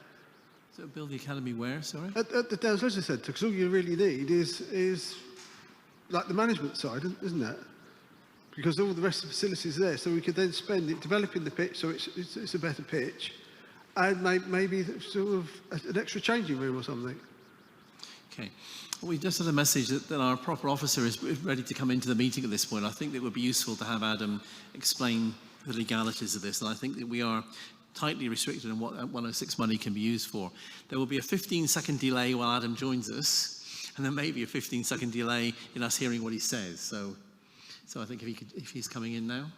So build the academy where, sorry? At the Downs Leisure Centre, because all you really need is like the management side, isn't it? Because all the rest of the facilities are there, so we could then spend it developing the pitch so it's a better pitch, and maybe sort of an extra changing room or something. Okay. Well, we just had a message that our proper officer is ready to come into the meeting at this point. I think it would be useful to have Adam explain the legalities of this, and I think that we are tightly restricted on what 106 money can be used for. There will be a 15-second delay while Adam joins us, and then maybe a 15-second delay in us hearing what he says. So I think if he's coming in now.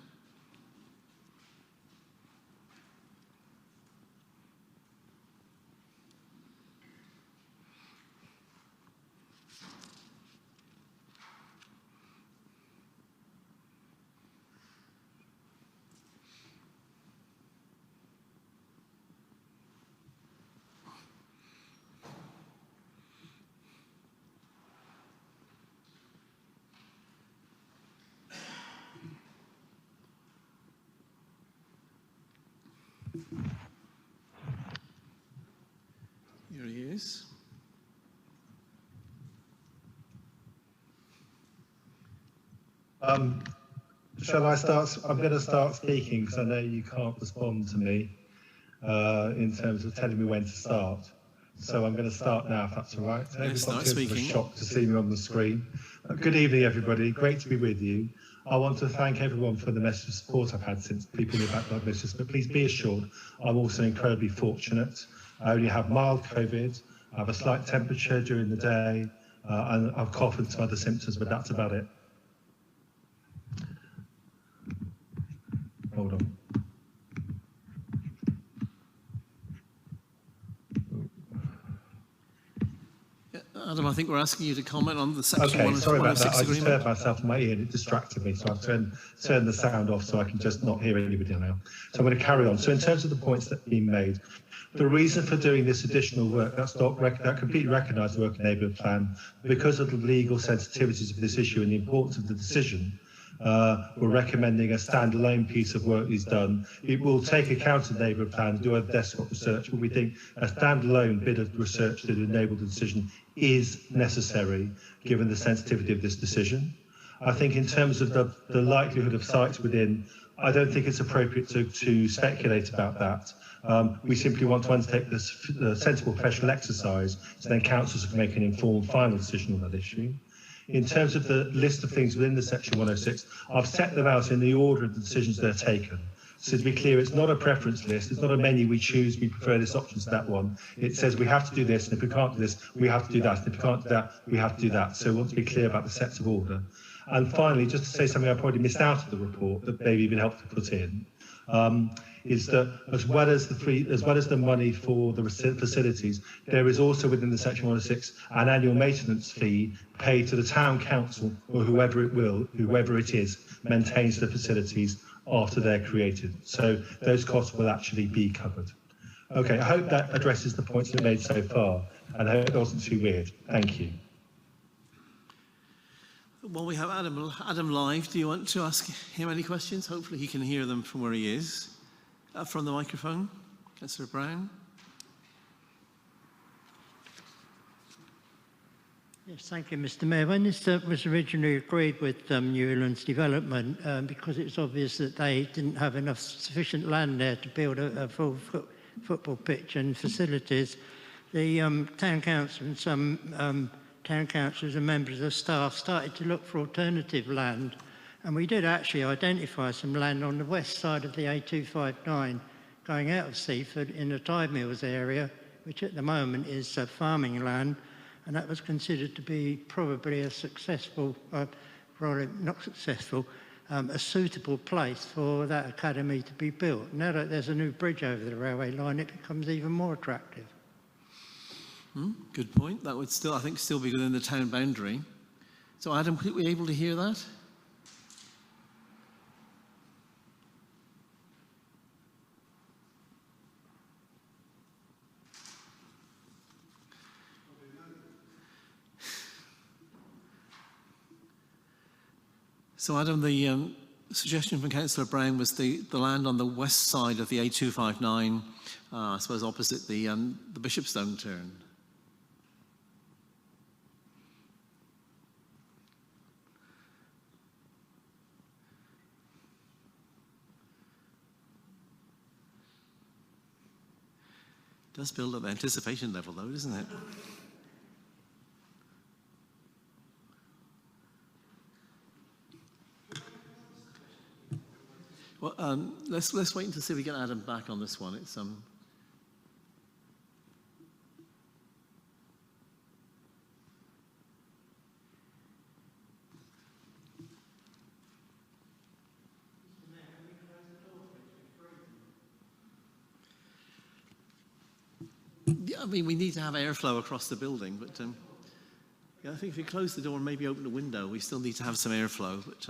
Here he is. Shall I start? I'm going to start speaking because I know you can't respond to me in terms of telling me when to start. So I'm going to start now, if that's all right. So Yes, start everyone's a speaking. shock to see me on the screen. Good evening, everybody. Great to be with you. I want to thank everyone for the message of support I've had since people knew about blood business, but please be assured I'm also incredibly fortunate. I only have mild COVID, I have a slight temperature during the day, and I've cough and some other symptoms, but that's about it. Hold on. Adam, I think we're asking you to comment on the Section Okay, sorry about 106 that. I just agreement. heard myself in my ear and it distracted me, so I've turned the sound off so I can just not hear anybody now. So I'm going to carry on. So in terms of the points that have been made, the reason for doing this additional work, that completely recognised the work enablement plan, because of the legal sensitivities of this issue and the importance of the decision. We're recommending a standalone piece of work is done. It will take account of the neighbourhood plan, do a desktop research, but we think a standalone bit of research that enable the decision is necessary given the sensitivity of this decision. I think in terms of the likelihood of sites within, I don't think it's appropriate to speculate about that. We simply want to undertake this sensible professional exercise so then councils can make an informed final decision on that issue. In terms of the list of things within the Section 106, I've set them out in the order of the decisions that are taken. So to be clear, it's not a preference list, it's not a menu we choose, we prefer this option to that one. It says we have to do this, and if we can't do this, we have to do that, and if we can't do that, we have to do that. So we want to be clear about the sets of order. And finally, just to say something I probably missed out of the report that maybe been helpful to put in, is that as well as the money for the facilities, there is also within the Section 106 an annual maintenance fee paid to the town council or whoever it is maintains the facilities after they're created. So those costs will actually be covered. Okay, I hope that addresses the points that made so far, and I hope it wasn't too weird. Thank you. Well, we have Adam live. Do you want to ask him any questions? Hopefully he can hear them from where he is. From the microphone, Councillor Brown. Yes, thank you, Mr. Mayor. When this was originally agreed with Newlands Development, because it's obvious that they didn't have enough sufficient land there to build a full football pitch and facilities, the town council and some town councillors and members of staff started to look for alternative land. And we did actually identify some land on the west side of the A259 going out of Seaford in the Tide Mills area, which at the moment is farming land, and that was considered to be probably a successful, probably not successful, a suitable place for that academy to be built. Now that there's a new bridge over the railway line, it becomes even more attractive. Good point. That would still, I think, still be within the town boundary. So Adam, were we able to hear that? So Adam, the suggestion from Councillor Brown was the land on the west side of the A259, I suppose opposite the Bishopstone turn. It does build up the anticipation level though, doesn't it? Well, let's wait until see if we get Adam back on this one. It's yeah, I mean, we need to have airflow across the building, but yeah, I think if you close the door and maybe open the window, we still need to have some airflow, but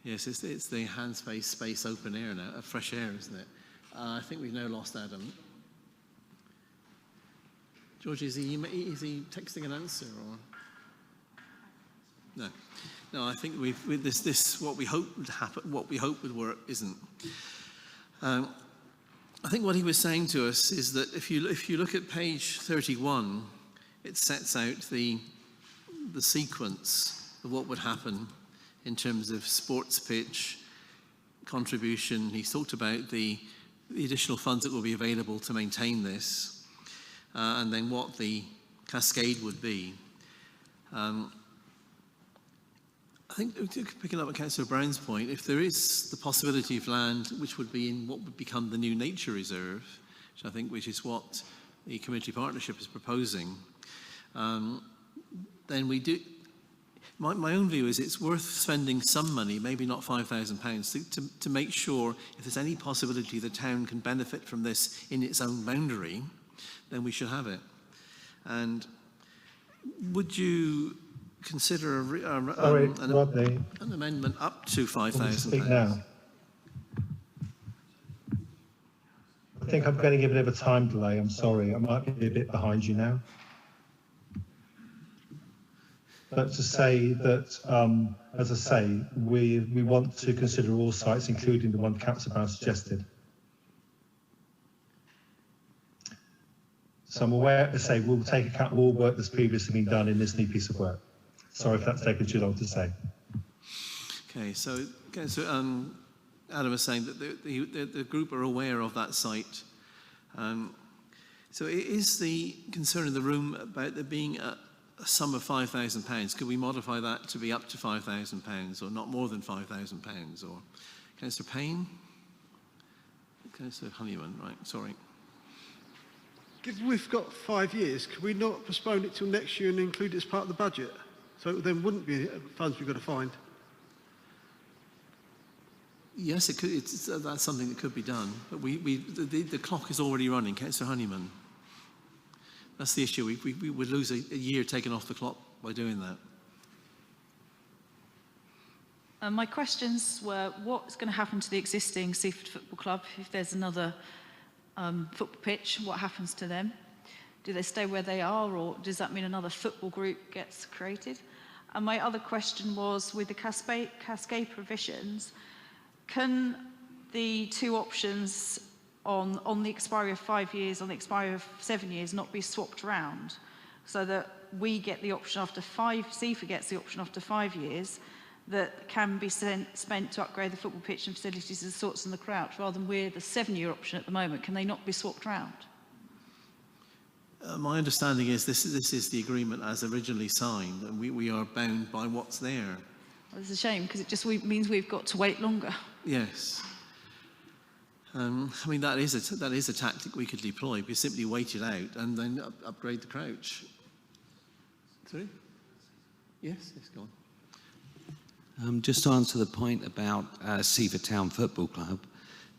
yes, it's the hand space open air now, fresh air, isn't it? I think we've now lost Adam. George, is he texting an answer or? No. No, I think with this what we hope would happen, what we hope would work isn't. I think what he was saying to us is that if you look at page 31, it sets out the sequence of what would happen in terms of sports pitch contribution. He's talked about the additional funds that will be available to maintain this, and then what the cascade would be. I think, picking up on Councillor Brown's point, if there is the possibility of land which would be in what would become the new nature reserve, which is what the community partnership is proposing, then we do. My own view is it's worth spending some money, maybe not £5,000, to make sure if there's any possibility the town can benefit from this in its own boundary, then we should have it. And would you consider an amendment up to £5,000? Now. I think I'm going to give a bit of a time delay. I'm sorry, I might be a bit behind you now. But to say that, as I say, we want to consider all sites, including the one Councillor Brown suggested. So I'm aware to say we'll take account of all work that's previously been done in this new piece of work. Sorry if that's taken too long to say. Okay, so Adam was saying that the group are aware of that site. So is the concern in the room about there being a sum of £5,000? Could we modify that to be up to £5,000 or not more than £5,000? Or Councillor Payne? Councillor Honeyman, right, sorry. Given we've got 5 years, could we not postpone it till next year and include it as part of the budget? So it then wouldn't be funds we've got to find. Yes, it could. That's something that could be done. But the clock is already running. Councillor Honeyman. That's the issue. We would lose a year taken off the clock by doing that. My questions were, what's going to happen to the existing Seaford Football Club if there's another football pitch? What happens to them? Do they stay where they are, or does that mean another football group gets created? And my other question was, with the cascade provisions, can the two options on the expiry of 5 years, on the expiry of 7 years, not be swapped around, so that we get the option after Seaford gets the option after 5 years, that can be spent to upgrade the football pitch and facilities of the sorts in the Crouch, rather than we're the 7-year option at the moment? Can they not be swapped around? My understanding is this is the agreement as originally signed, and we are bound by what's there. Well, it's a shame, because it just means we've got to wait longer. Yes. I mean, that is a tactic we could deploy. We simply wait it out and then upgrade the Crouch. Sorry? Yes, go on. Just to answer the point about Seaford Town Football Club,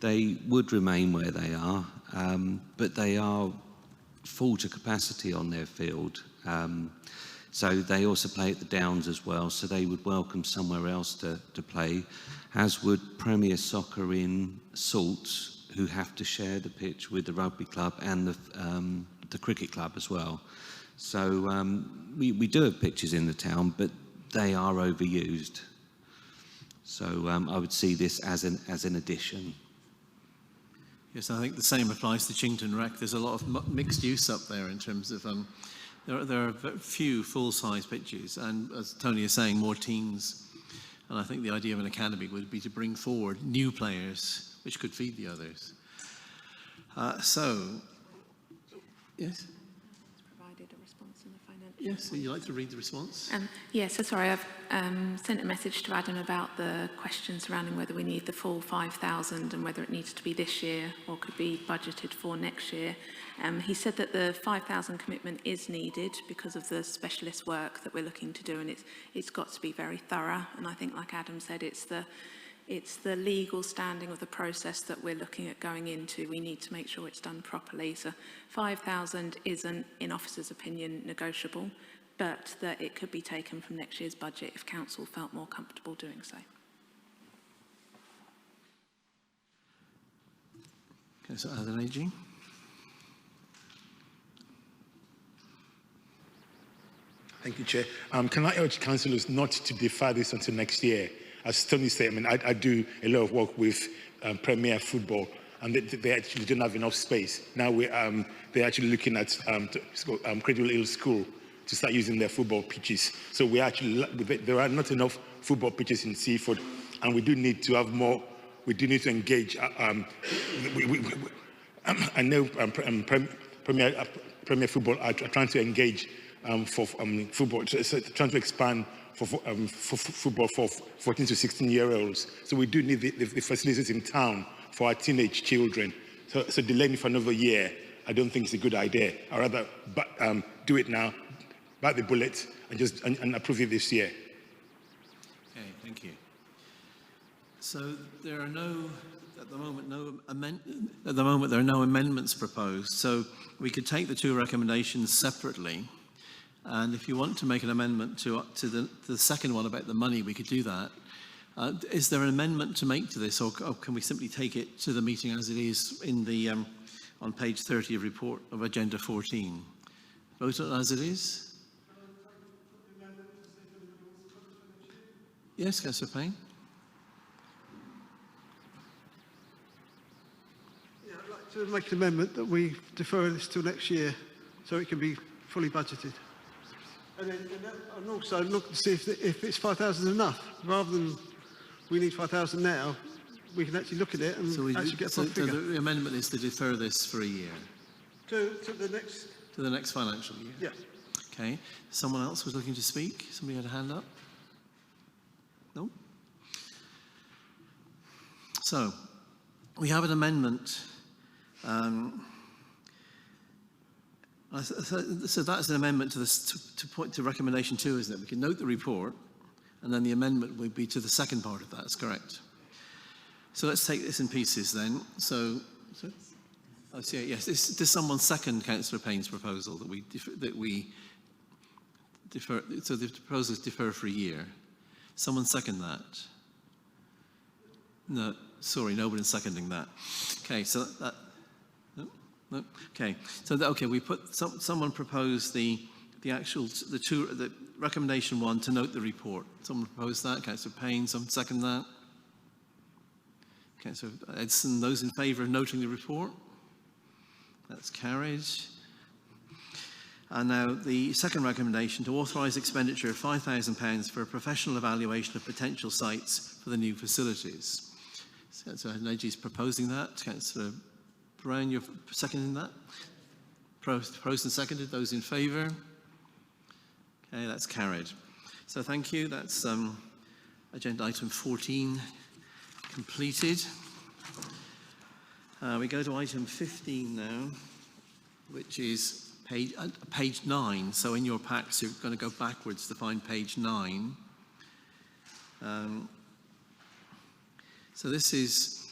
they would remain where they are, but they are full to capacity on their field. So they also play at the Downs as well, so they would welcome somewhere else to play, as would Premier Soccer in Salt, who have to share the pitch with the rugby club and the cricket club as well. So we do have pitches in the town, but they are overused. So I would see this as an addition. Yes, I think the same applies to Chington Rec. There's a lot of mixed use up there in terms of there are few full-size pitches, and as Tony is saying, more teams. And I think the idea of an academy would be to bring forward new players, which could feed the others. Yes. Yes, would you like to read the response? Yes, so sorry, I've sent a message to Adam about the question surrounding whether we need the full 5,000 and whether it needs to be this year or could be budgeted for next year. He said that the 5,000 commitment is needed because of the specialist work that we're looking to do, and it's got to be very thorough. And I think, like Adam said, it's the legal standing of the process that we're looking at going into. We need to make sure it's done properly. So 5,000 isn't, in officer's opinion, negotiable, but that it could be taken from next year's budget if council felt more comfortable doing so. Okay, so Adam Aging. Thank you, Chair. Can I urge councillors not to defer this until next year? As Tony said, I mean, I do a lot of work with Premier Football, and they actually don't have enough space. Now they're actually looking at Cradle Hill School, to start using their football pitches. So there are not enough football pitches in Seaford, and we do need to have more. We do need to engage. I know Premier Football are trying to engage for football, so trying to expand for football for 14 to 16-year-olds. So we do need the facilities in town for our teenage children. So delaying it for another year, I don't think it's a good idea. I'd rather do it now, bite the bullet, and approve it this year. Okay, thank you. So there are at the moment there are no amendments proposed. So we could take the two recommendations separately, and if you want to make an amendment to the second one about the money, we could do that. Is there an amendment to make to this, or can we simply take it to the meeting as it is in the on page 30 of report of Agenda 14? Vote on it as it is? Yes, Councillor Payne. Yeah, I'd like to make an amendment that we defer this till next year so it can be fully budgeted. And also look to see if it's 5,000 enough. Rather than we need 5,000 now, we can actually look at it and actually get a proper figure. So the amendment is to defer this for a year? To the next... To the next financial year? Yeah. Okay. Someone else was looking to speak? Somebody had a hand up? No? So, we have an amendment. So that's an amendment to recommendation 2, isn't it? We can note the report, and then the amendment would be to the second part of that. That's correct. So let's take this in pieces then. I see. Yes. Does someone second Councillor Payne's proposal that we defer? So the proposal is defer for a year. Someone second that? No. Sorry, nobody's seconding that. Okay. So that. No. Okay. So we put someone proposed the recommendation 1 to note the report. Someone proposed that. Councillor Payne. Someone second that. Councillor Edson. Those in favour of noting the report. That's carried. And now the second recommendation to authorise expenditure of £5,000 for a professional evaluation of potential sites for the new facilities. So Councillor Neji's proposing that. Councillor Brown, you're seconding that? Proposed and seconded. Those in favour? Okay, that's carried. So thank you. That's agenda item 14 completed. We go to item 15 now, which is page 9. So in your packs, you're going to go backwards to find page 9. So this is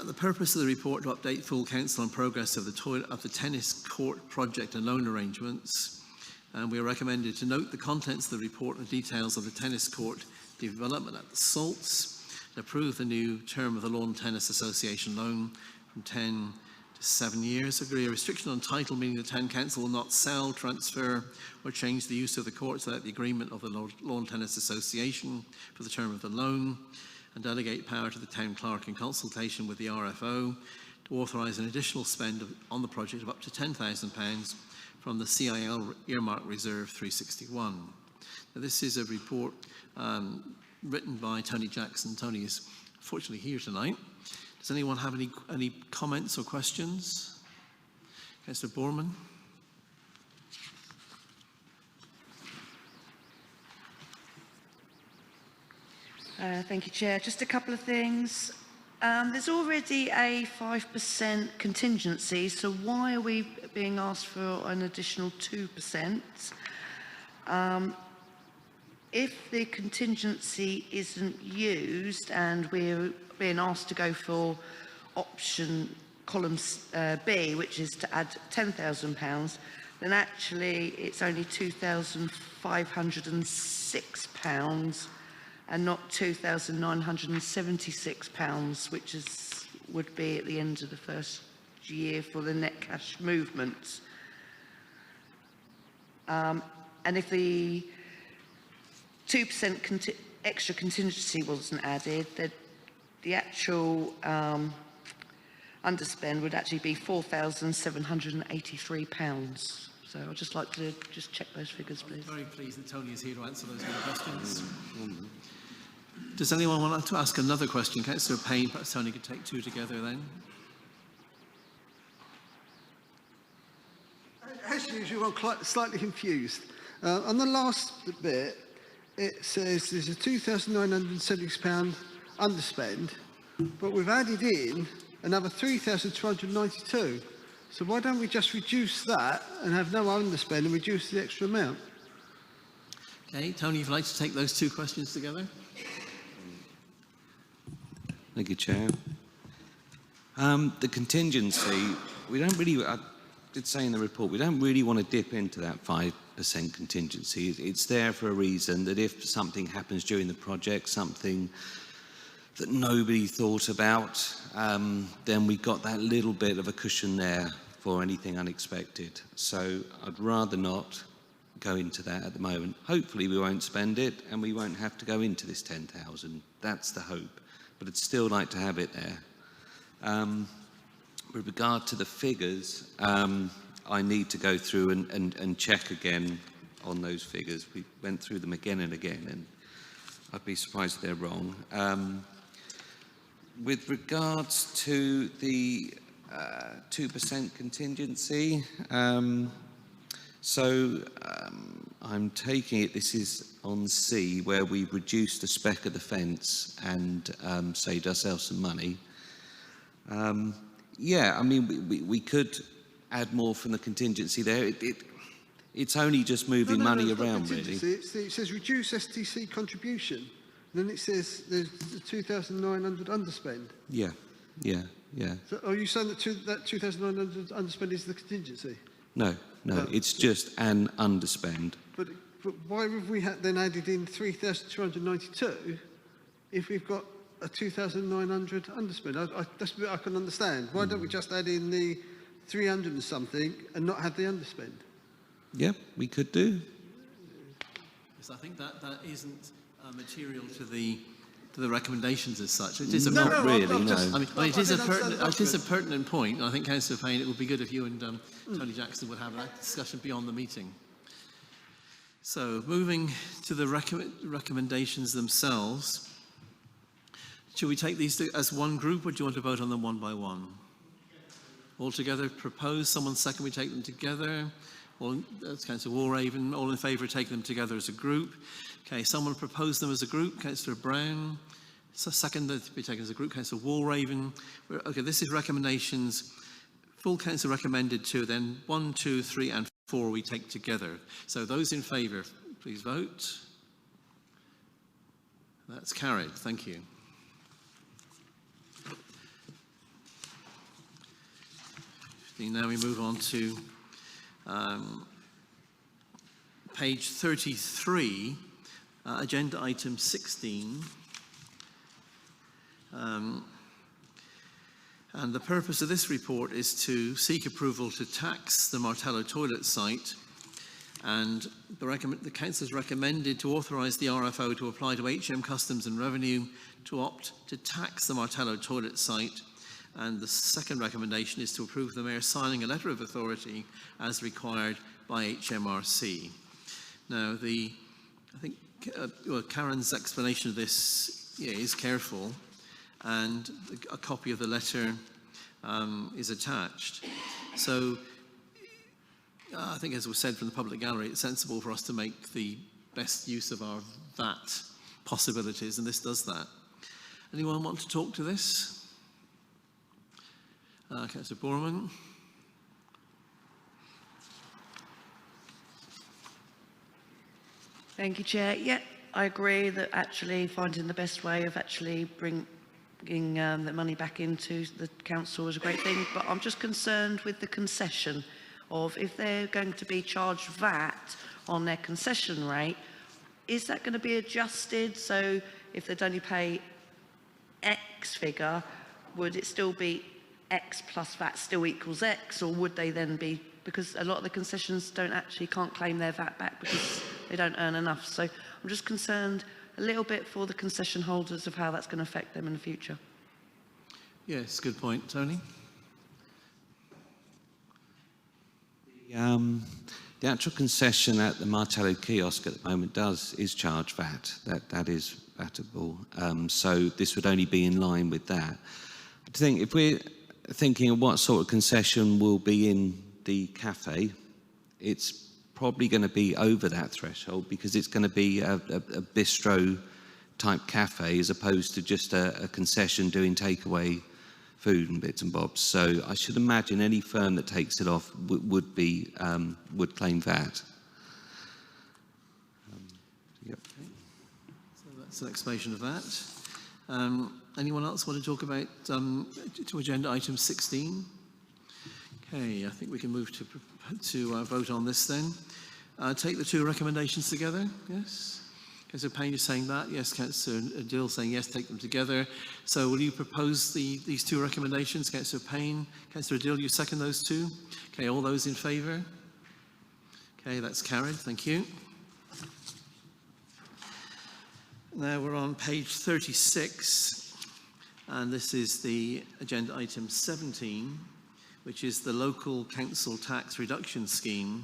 the purpose of the report to update full council on progress of the tennis court project and loan arrangements. And we are recommended to note the contents of the report and details of the tennis court development at the Salts, and approve the new term of the Lawn Tennis Association loan from 10 to 7 years. Agree a restriction on title, meaning the town council will not sell, transfer or change the use of the courts without the agreement of the Lawn Tennis Association for the term of the loan, and delegate power to the town clerk in consultation with the RFO to authorise an additional spend on the project of up to £10,000 from the CIL earmark reserve 361. Now, this is a report written by Tony Jackson. Tony is fortunately here tonight. Does anyone have any comments or questions? Councillor Borman. Thank you, Chair. Just a couple of things. There's already a 5% contingency, so why are we being asked for an additional 2%? If the contingency isn't used and we're being asked to go for option column B, which is to add £10,000, then actually it's only £2,506 and not £2,976, which would be at the end of the first year for the net cash movements. And if the 2% extra contingency wasn't added, the actual underspend would actually be £4,783. So I'd just like to just check those figures, please. I'm very pleased that Tony is here to answer those kind of questions. Does anyone want to ask another question? Councillor Payne, perhaps Tony could take two together then. As usual, I'm slightly confused. On the last bit, it says there's a £2,976 underspend, but we've added in another 3,292. So why don't we just reduce that and have no underspend and reduce the extra amount? Okay, Tony, if you'd like to take those two questions together. Thank you, Chair. The contingency, we don't really, I did say in the report, we don't really want to dip into that 5% contingency. It's there for a reason, that if something happens during the project, something that nobody thought about, then we got that little bit of a cushion there for anything unexpected. So I'd rather not go into that at the moment. Hopefully we won't spend it and we won't have to go into this 10,000. That's the hope. But I'd still like to have it there. With regard to the figures, I need to go through and check again on those figures. We went through them again and again, and I'd be surprised if they're wrong. With regards to the 2% contingency, I'm taking it this is on C, where we've reduced the spec of the fence and saved ourselves some money. Yeah, I mean, we could add more from the contingency there. It's only just moving money around, really. It says reduce STC contribution. Then it says there's the 2,900 underspend. Yeah. So are you saying that 2,900 underspend is the contingency? No, it's just an underspend. But why have we then added in 3,292 if we've got a 2,900 underspend? That's the bit I can understand. Why don't we just add in the 300 and something and not have the underspend? Yeah, we could do. Yes, I think that isn't material to the recommendations as such. It is not really. I mean, it is a pertinent point. I think, Councillor Payne, it would be good if you and Tony Jackson would have that discussion beyond the meeting. So, moving to the recommendations themselves, should we take these as one group, or do you want to vote on them one by one? All together, propose. Someone second, we take them together. That's Councillor Walraven. All in favour of taking them together as a group. Okay, someone proposed them as a group. Councillor Brown. So second, to be taken as a group. Councillor Walraven. Okay, this is recommendations. Full council recommended 2, then 1, 2, 3 and 4 we take together. So those in favour, please vote. That's carried. Thank you. Now we move on to page 33, agenda item 16. And the purpose of this report is to seek approval to tax the Martello toilet site, and the council has recommended to authorise the RFO to apply to HM Customs and Revenue to opt to tax the Martello toilet site. And the second recommendation is to approve the Mayor signing a letter of authority as required by HMRC. Now, I think Karen's explanation of this is careful, and a copy of the letter is attached. So, I think, as was said from the public gallery, it's sensible for us to make the best use of our VAT possibilities, and this does that. Anyone want to talk to this? Councillor Borman. Thank you, Chair. Yeah, I agree that actually finding the best way of actually bringing the money back into the council is a great thing, but I'm just concerned with the concession of if they're going to be charged VAT on their concession rate, is that going to be adjusted? So if they'd only pay X figure, would it still be X plus VAT still equals X, or would they then be, because a lot of the concessions can't claim their VAT back because they don't earn enough. So I'm just concerned a little bit for the concession holders of how that's going to affect them in the future. Yes, good point. Tony? The actual concession at the Martello kiosk at the moment is charge VAT. That is vatable. So this would only be in line with that. I think if we're thinking of what sort of concession will be in the cafe, it's probably going to be over that threshold because it's going to be a bistro type cafe as opposed to just a concession doing takeaway food and bits and bobs. So I should imagine any firm that takes it off would claim VAT. Yep. So that's an explanation of that. Anyone else want to talk about to agenda item 16? Okay, I think we can move to vote on this then. Take the two recommendations together. Yes. Councillor Payne is saying that. Yes. Councillor Dill saying yes, take them together. So will you propose these two recommendations? Councillor Payne, Councillor Dill, you second those two? Okay, all those in favour? Okay, that's carried. Thank you. Now we're on page 36, and this is the agenda item 17, which is the Local Council Tax Reduction Scheme.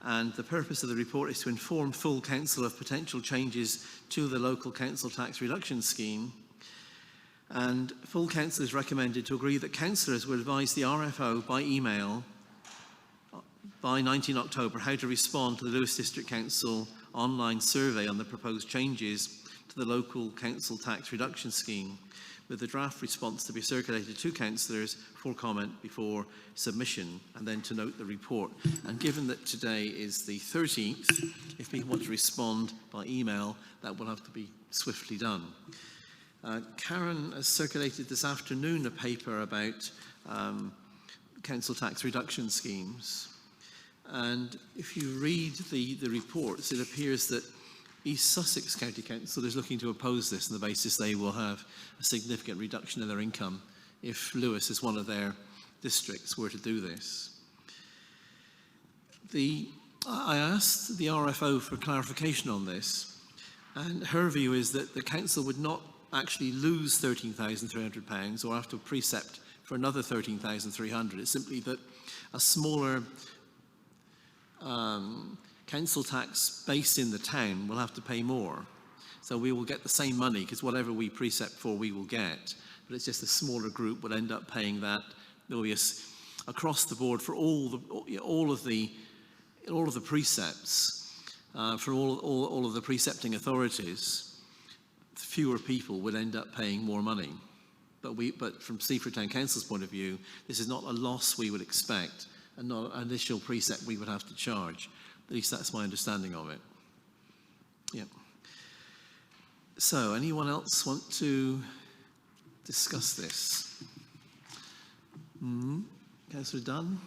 And the purpose of the report is to inform full council of potential changes to the local council tax reduction scheme. And full council is recommended to agree that councillors will advise the RFO by email by 19 October how to respond to the Lewis District Council online survey on the proposed changes to the local council tax reduction scheme, with the draft response to be circulated to councillors for comment before submission, and then to note the report. And given that today is the 13th, if people want to respond by email, that will have to be swiftly done. Karen has circulated this afternoon a paper about council tax reduction schemes. And if you read the reports, it appears that East Sussex County Council is looking to oppose this on the basis they will have a significant reduction in their income if Lewis, as one of their districts, were to do this. I asked the RFO for clarification on this, and her view is that the council would not actually lose £13,300 or have to precept for another £13,300. It's simply that a smaller council tax based in the town will have to pay more. So we will get the same money because whatever we precept for, we will get. But it's just a smaller group will end up paying that. There will be across the board for all of the precepts for all of the precepting authorities. Fewer people would end up paying more money. But from Seaford Town Council's point of view, this is not a loss we would expect and not an initial precept we would have to charge. At least that's my understanding of it. Yeah. So, anyone else want to discuss this? Councillor Dunn?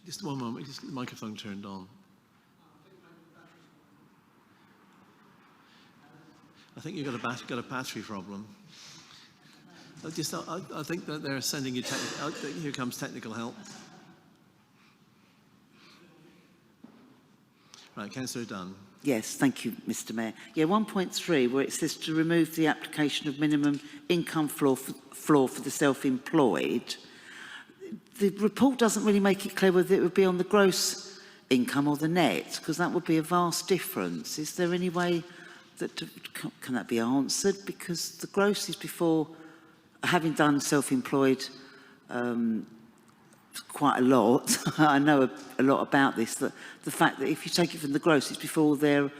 Just one moment, just the microphone turned on. I think you've got a battery problem. I think that they're sending you here comes technical help. Right, Councillor Dunn. Yes, thank you, Mr. Mayor. Yeah, 1.3, where it says to remove the application of minimum income floor for the self-employed. The report doesn't really make it clear whether it would be on the gross income or the net, because that would be a vast difference. Is there any way that can that be answered? Because the gross is before, having done self-employed quite a lot, I know a lot about this, that the fact that if you take it from the gross, it's before their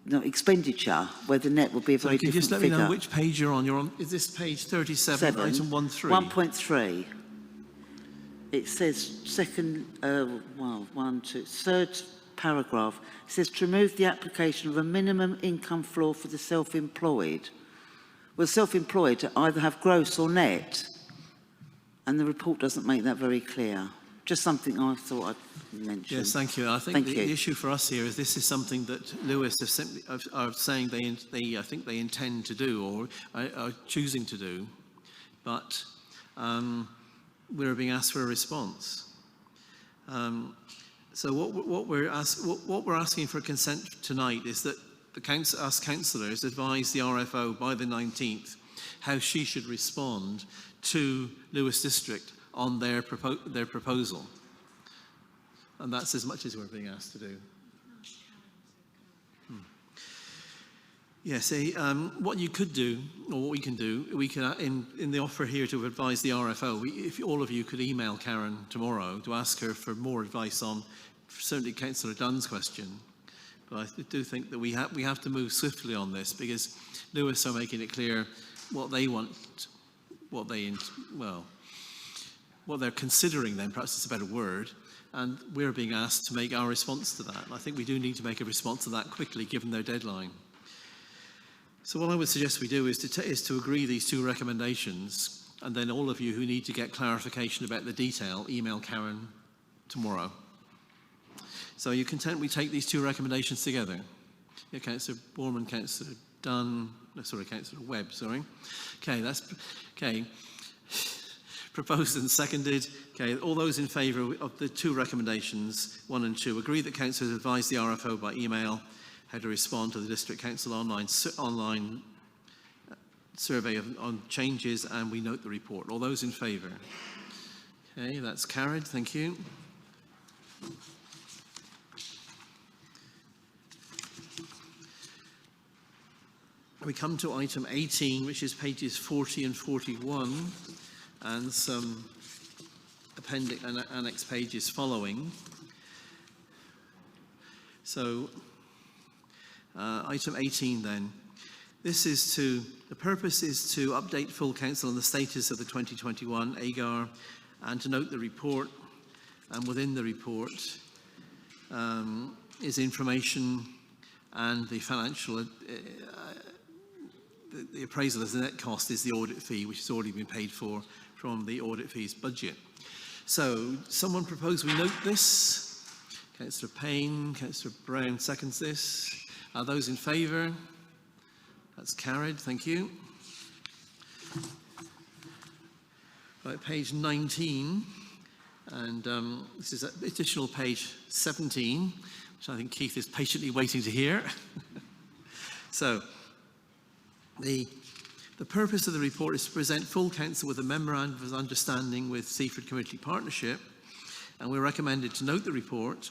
expenditure, where the net will be a very different figure. Just let me know which page you're on. You're on, is this page 37, item 1.3? 1.3. It says third paragraph. It says to remove the application of a minimum income floor for the self-employed. Well, self-employed either have gross or net, and the report doesn't make that very clear. Just something I thought I'd mention. Yes, thank you. I think the issue for us here is this is something that Lewis are saying I think they intend to do or are choosing to do, but we're being asked for a response. So what we're asking for consent tonight is that us councillors advise the RFO by the 19th how she should respond to Lewis District on their proposal. And that's as much as we're being asked to do. Yes, what you could do, or what we can do, we can, in the offer here to advise the RFO, if all of you could email Karen tomorrow to ask her for more advice on, certainly Councillor Dunn's question. But I do think that we have to move swiftly on this, because Lewis are making it clear what they want, what they're considering then, perhaps it's a better word, and we're being asked to make our response to that. And I think we do need to make a response to that quickly, given their deadline. So what I would suggest we do is to agree these two recommendations, and then all of you who need to get clarification about the detail, email Karen tomorrow. So are you content we take these two recommendations together? Yeah, Councillor Borman, Councillor Dunn, no, sorry, Councillor Webb, sorry. Okay, that's, okay. Proposed and seconded. Okay, all those in favour of the two recommendations, 1 and 2, agree that councillors advise the RFO by email how to respond to the District Council online survey on changes, and we note the report. All those in favour? Okay, that's carried. Thank you. We come to item 18, which is pages 40 and 41, and some appendix and annex pages following. So, item 18 then. The purpose is to update full council on the status of the 2021 AGAR and to note the report, and within the report is information and the financial, the appraisal as the net cost is the audit fee, which has already been paid for from the audit fees budget. So, someone proposed we note this. Councillor Payne, Councillor Brown seconds this. Are those in favour? That's carried, thank you. Right, page 19, and this is additional page 17, which I think Keith is patiently waiting to hear. So, the purpose of the report is to present full council with a memorandum of understanding with Seaford Community Partnership, and we're recommended to note the report,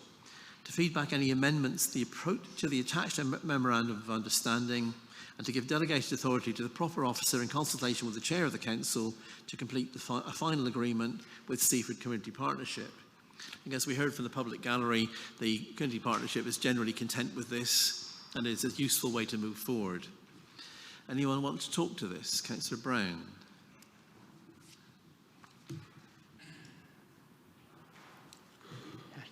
to feedback any amendments to the attached memorandum of understanding, and to give delegated authority to the proper officer in consultation with the chair of the council to complete a final agreement with Seaford Community Partnership. And as we heard from the public gallery, the Community Partnership is generally content with this, and it's a useful way to move forward. Anyone want to talk to this? Councillor Brown.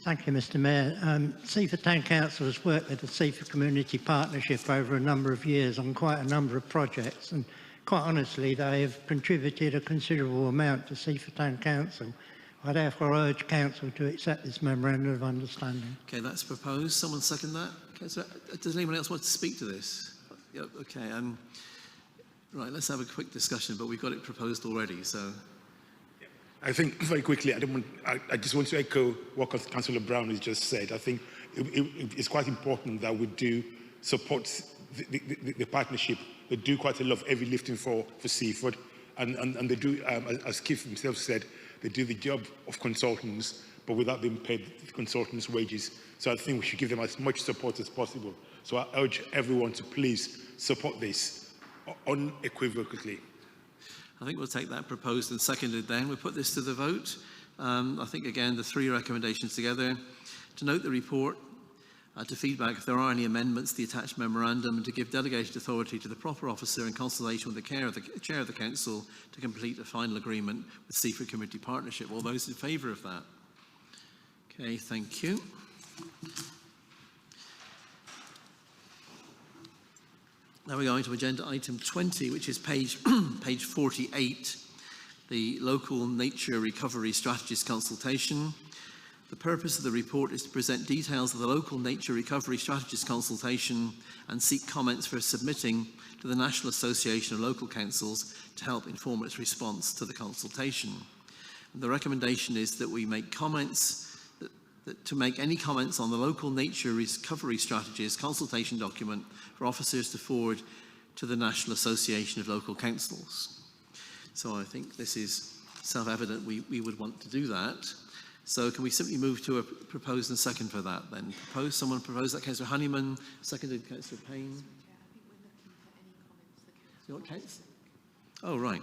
Thank you, Mr. Mayor. Seaford Town Council has worked with the Seaford Community Partnership over a number of years on quite a number of projects, and quite honestly, they have contributed a considerable amount to Seaford Town Council. I therefore urge Council to accept this memorandum of understanding. Okay, that's proposed. Someone second that? Okay, so does anyone else want to speak to this? Yeah, okay, right, let's have a quick discussion, but we've got it proposed already, so. I think very quickly, I just want to echo what Councillor Brown has just said. I think it's quite important that we do support the partnership. They do quite a lot of heavy lifting for Seaford, and they do, as Keith himself said, they do the job of consultants, but without being paid the consultants' wages. So I think we should give them as much support as possible. So I urge everyone to please support this unequivocally. I think we'll take that proposed and seconded then. We'll put this to the vote. I think, again, the three recommendations together. To note the report, to feedback if there are any amendments to the attached memorandum, and to give delegated authority to the proper officer in consultation with the chair of the council to complete a final agreement with Seaford Community Partnership. All those in favour of that? Okay, thank you. Now we're going to agenda item 20, which is page 48, the Local Nature Recovery Strategies Consultation. The purpose of the report is to present details of the Local Nature Recovery Strategies Consultation and seek comments for submitting to the National Association of Local Councils to help inform its response to the consultation. And the recommendation is that we make comments to make any comments on the local nature recovery strategies consultation document for officers to forward to the National Association of Local Councils. So I think this is self-evident we would want to do that. So can we simply move to a propose and second for that then? Someone proposed that, Councillor Honeyman, seconded Councillor Payne. You want Councillor? Oh, right.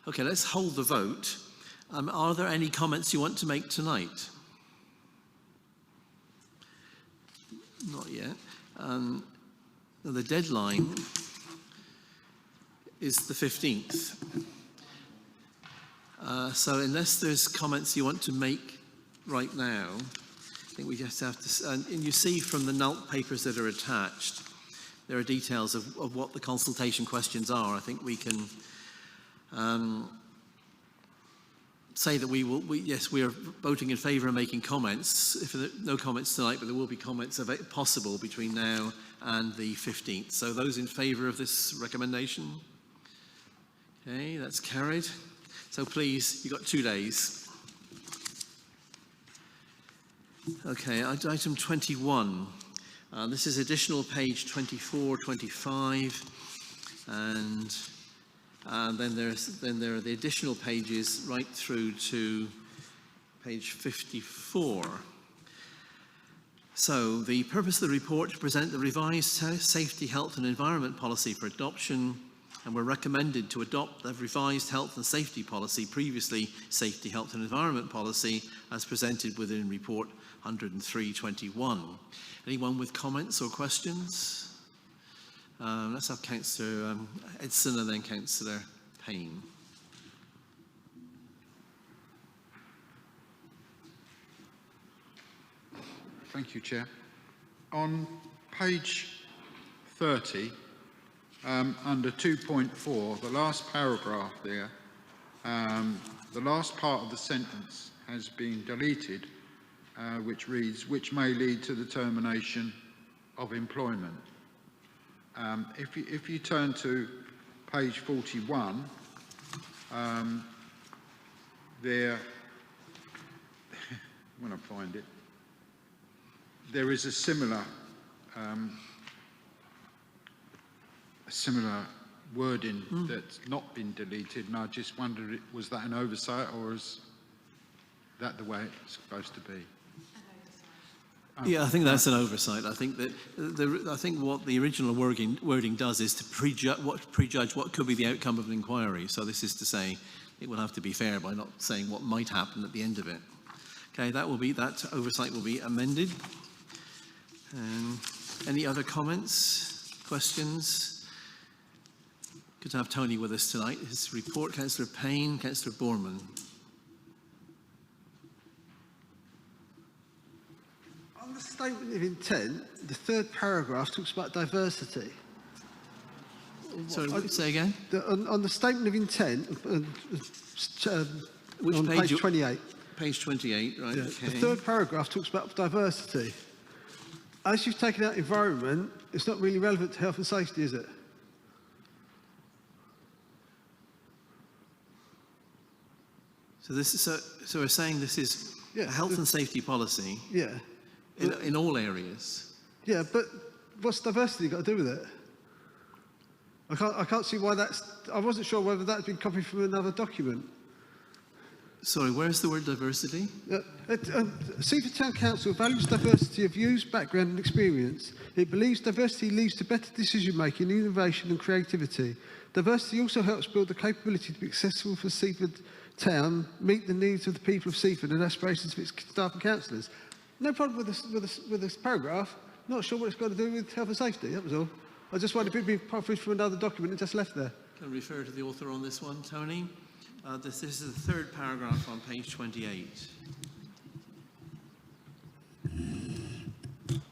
Okay, let's hold the vote. Are there any comments you want to make tonight? Not yet. The deadline is the 15th. So unless there's comments you want to make right now, I think we just have to, and you see from the NULT papers that are attached, there are details of what the consultation questions are. I think we can say that yes, we are voting in favour of making comments. If there are no comments tonight, but there will be comments possible between now and the 15th. So those in favour of this recommendation? Okay, that's carried. So please, you've got 2 days. Okay, item 21. This is additional page 24, 25, and then there are the additional pages right through to page 54. So the purpose of the report to present the revised safety, health and environment policy for adoption, and we're recommended to adopt the revised health and safety policy, previously safety, health and environment policy, as presented within report 103/21. Anyone with comments or questions? Let's have Councillor Edson and then Councillor Payne. Thank you, Chair. On page 30, under 2.4, the last paragraph there, the last part of the sentence has been deleted, which reads, which may lead to the termination of employment. If you turn to page 41, there, when I find it, there is a similar wording that's not been deleted, and I just wondered, was that an oversight or is that the way it's supposed to be? Yeah, I think that's an oversight. I think that I think what the original wording does is to prejudge what could be the outcome of an inquiry. So this is to say it will have to be fair by not saying what might happen at the end of it. Okay, that oversight will be amended. Any other comments, questions? Good to have Tony with us tonight. His report, Councillor Payne, Councillor Borman. On the statement of intent, the third paragraph talks about diversity. Sorry, say again? On the statement of intent, Which on page 28. Page 28, right, Yeah, okay. the third paragraph talks about diversity. As you've taken out environment, it's not really relevant to health and safety, is it? So this is so we're saying this is a health and safety policy. Yeah. In all areas. Yeah, but what's diversity got to do with it? I can't see why that's. I wasn't sure whether that's been copied from another document. Sorry, where's the word diversity? Seaford Town Council values diversity of views, background and experience. It believes diversity leads to better decision making, innovation and creativity. Diversity also helps build the capability to be accessible for Seaford Town, meet the needs of the people of Seaford and aspirations of its staff and councillors. No problem with this paragraph. Not sure what it's got to do with health and safety, that was all. I just wondered if it'd been copied from another document and just left there. Can I refer to the author on this one, Tony? This is the third paragraph on page 28.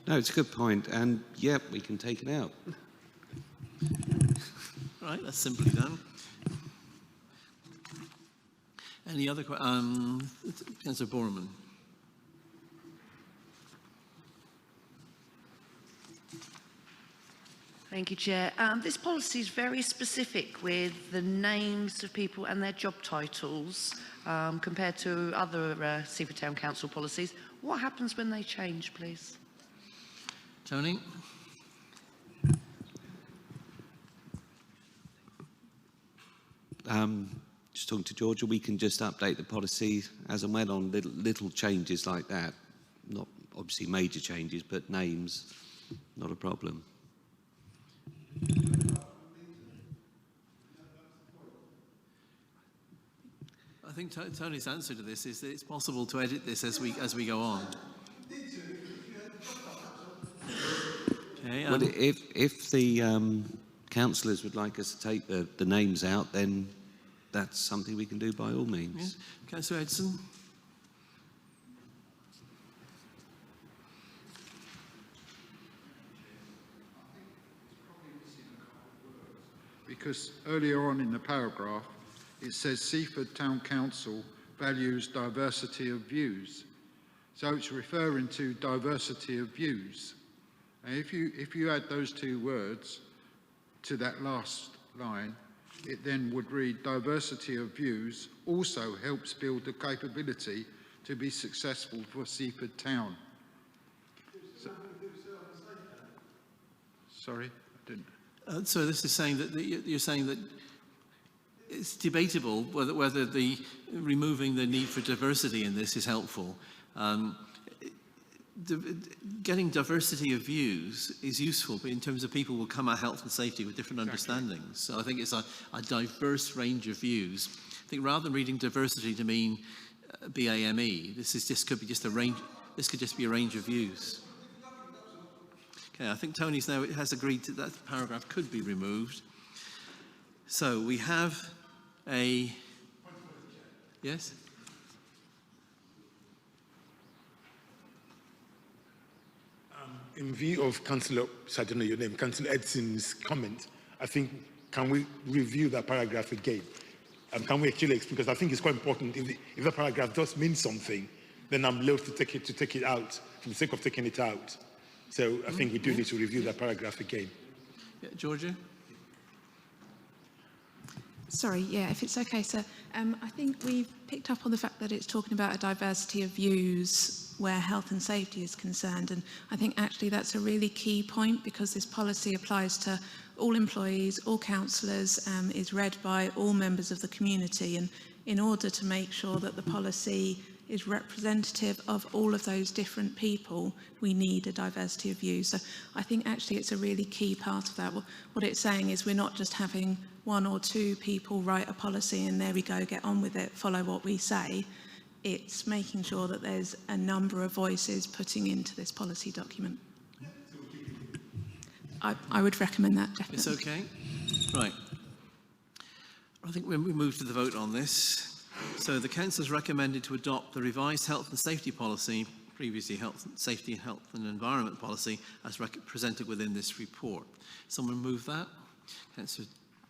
No, it's a good point, and yep, we can take it out. Right, that's simply done. Any other questions? Councillor Borman. Thank you, Chair. This policy is very specific with the names of people and their job titles compared to other Seaford Town Council policies. What happens when they change, please? Tony? Just talking to Georgia, we can just update the policy as and when on little changes like that. Not obviously major changes, but names, not a problem. I think Tony's answer to this is that it's possible to edit this as we go on. Okay, well, if the councillors would like us to take the names out, then that's something we can do by all means. Yeah. Councillor Edson? Because earlier on in the paragraph, it says Seaford Town Council values diversity of views. So it's referring to diversity of views. And if you add those two words to that last line, it then would read diversity of views also helps build the capability to be successful for Seaford Town. Sorry, I didn't. So this is saying that you're saying that it's debatable whether the removing the need for diversity in this is helpful. Getting diversity of views is useful, but in terms of people will come at health and safety with different understandings. So I think it's a diverse range of views. I think rather than reading diversity to mean BAME, could be just a range. This could just be a range of views. Okay, I think Tony's now has agreed that paragraph could be removed. So we have a yes. In view of Councillor, I don't know your name, Councillor Edson's comment, I think, can we review that paragraph again? Can we actually, because I think it's quite important, if the paragraph does mean something, then I'm loath to take it out, for the sake of taking it out. So I think we do need to review that paragraph again. Yeah, Georgia? Sorry, yeah, if it's okay, sir. I think we've picked up on the fact that it's talking about a diversity of views where health and safety is concerned. And I think actually that's a really key point because this policy applies to all employees, all councillors, is read by all members of the community. And in order to make sure that the policy is representative of all of those different people, we need a diversity of views. So I think actually it's a really key part of that. What it's saying is we're not just having one or two people write a policy and there we go, get on with it, follow what we say. It's making sure that there's a number of voices putting into this policy document. I would recommend that, definitely. It's okay. Right. I think when we move to the vote on this, so the council has recommended to adopt the revised health and safety policy, previously safety, health and environment policy, as presented within this report. Someone move that? Councillor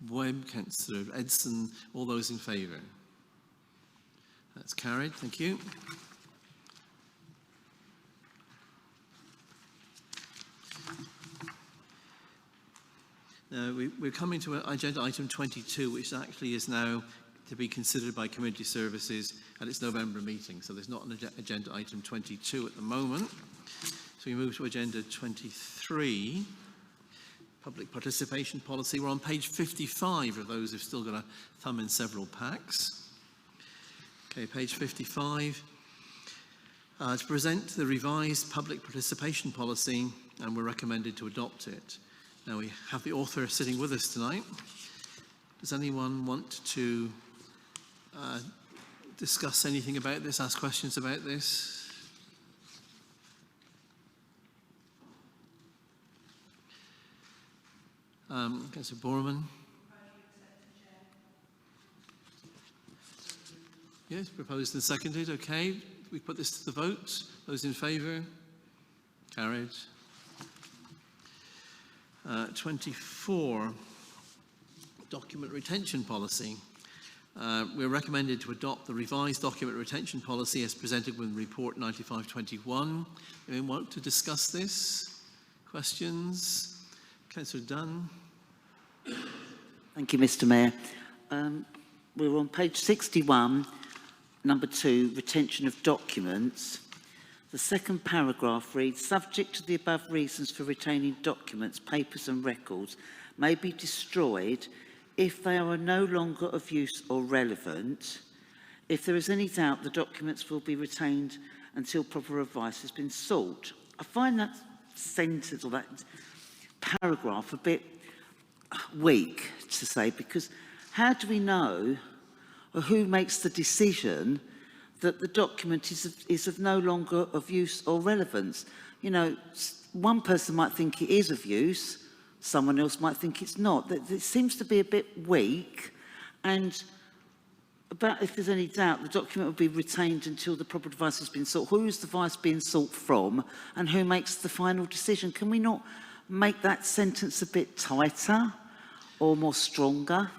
Webb, Councillor Edson, all those in favour? That's carried, thank you. Now we're coming to agenda item 22, which actually is now to be considered by Community Services at its November meeting. So there's not an agenda item 22 at the moment. So we move to agenda 23, public participation policy. We're on page 55 of those who've still got a thumb in several packs. Okay, page 55. To present the revised public participation policy, and we're recommended to adopt it. Now we have the author sitting with us tonight. Does anyone want to discuss anything about this, ask questions about this? Councillor Borman? Yes, proposed and seconded, okay. We put this to the vote. Those in favour? Carried. 24, document retention policy. We're recommended to adopt the revised document retention policy as presented with report 9521. Anyone want to discuss this? Questions? Councillor Dunn. Thank you, Mr Mayor. We're on page 61, number 2, retention of documents. The second paragraph reads, subject to the above reasons for retaining documents, papers and records may be destroyed if they are no longer of use or relevant. If there is any doubt, the documents will be retained until proper advice has been sought. I find that sentence or that paragraph a bit weak to say, because how do we know, or who makes the decision that the document is of no longer of use or relevance? You know, one person might think it is of use, someone else might think it's not. It seems to be a bit weak, and about if there's any doubt, the document will be retained until the proper advice has been sought. Who is the advice being sought from, and who makes the final decision? Can we not make that sentence a bit tighter or more stronger?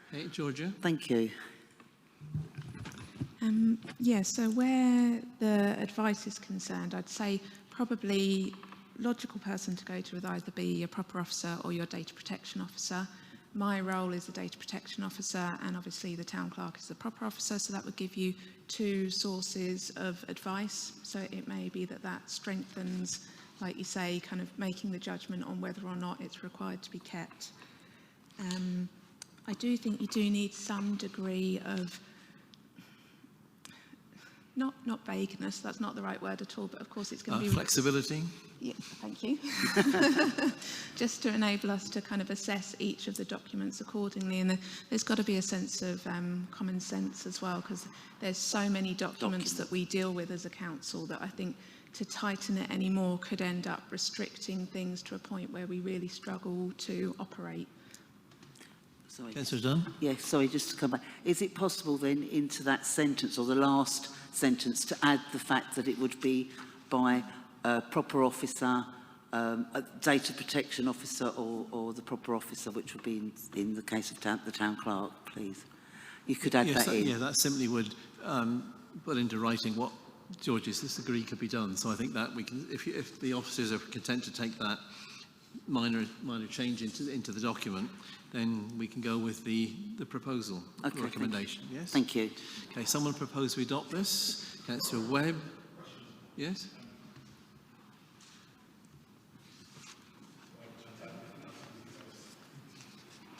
Okay, Georgia. Thank you. Yeah, so where the advice is concerned, I'd say probably logical person to go to would either be your proper officer or your data protection officer. My role is the data protection officer, and obviously the town clerk is the proper officer, so that would give you two sources of advice. So it may be that that strengthens, like you say, kind of making the judgment on whether or not it's required to be kept. I do think you do need some degree of not vagueness, that's not the right word at all, but of course it's going to be flexibility. Yeah, thank you. Just to enable us to kind of assess each of the documents accordingly, and there's got to be a sense of common sense as well, because there's so many documents that we deal with as a council that I think to tighten it any more could end up restricting things to a point where we really struggle to operate. Sorry. Councillor Dunn? Yes, sorry, just to come back. Is it possible then into that sentence, or the last sentence, to add the fact that it would be by a proper officer, a data protection officer, or the proper officer, which would be in the case of the town clerk, please? You could add Yes, that in. Yeah, that simply would put into writing what George's disagree could be done. So I think that we can, if the officers are content to take that minor change into the document, then we can go with the proposal, okay, the recommendation. Thank you. Yes. Thank you. Okay, someone proposed we adopt this. Councillor Webb. Yes.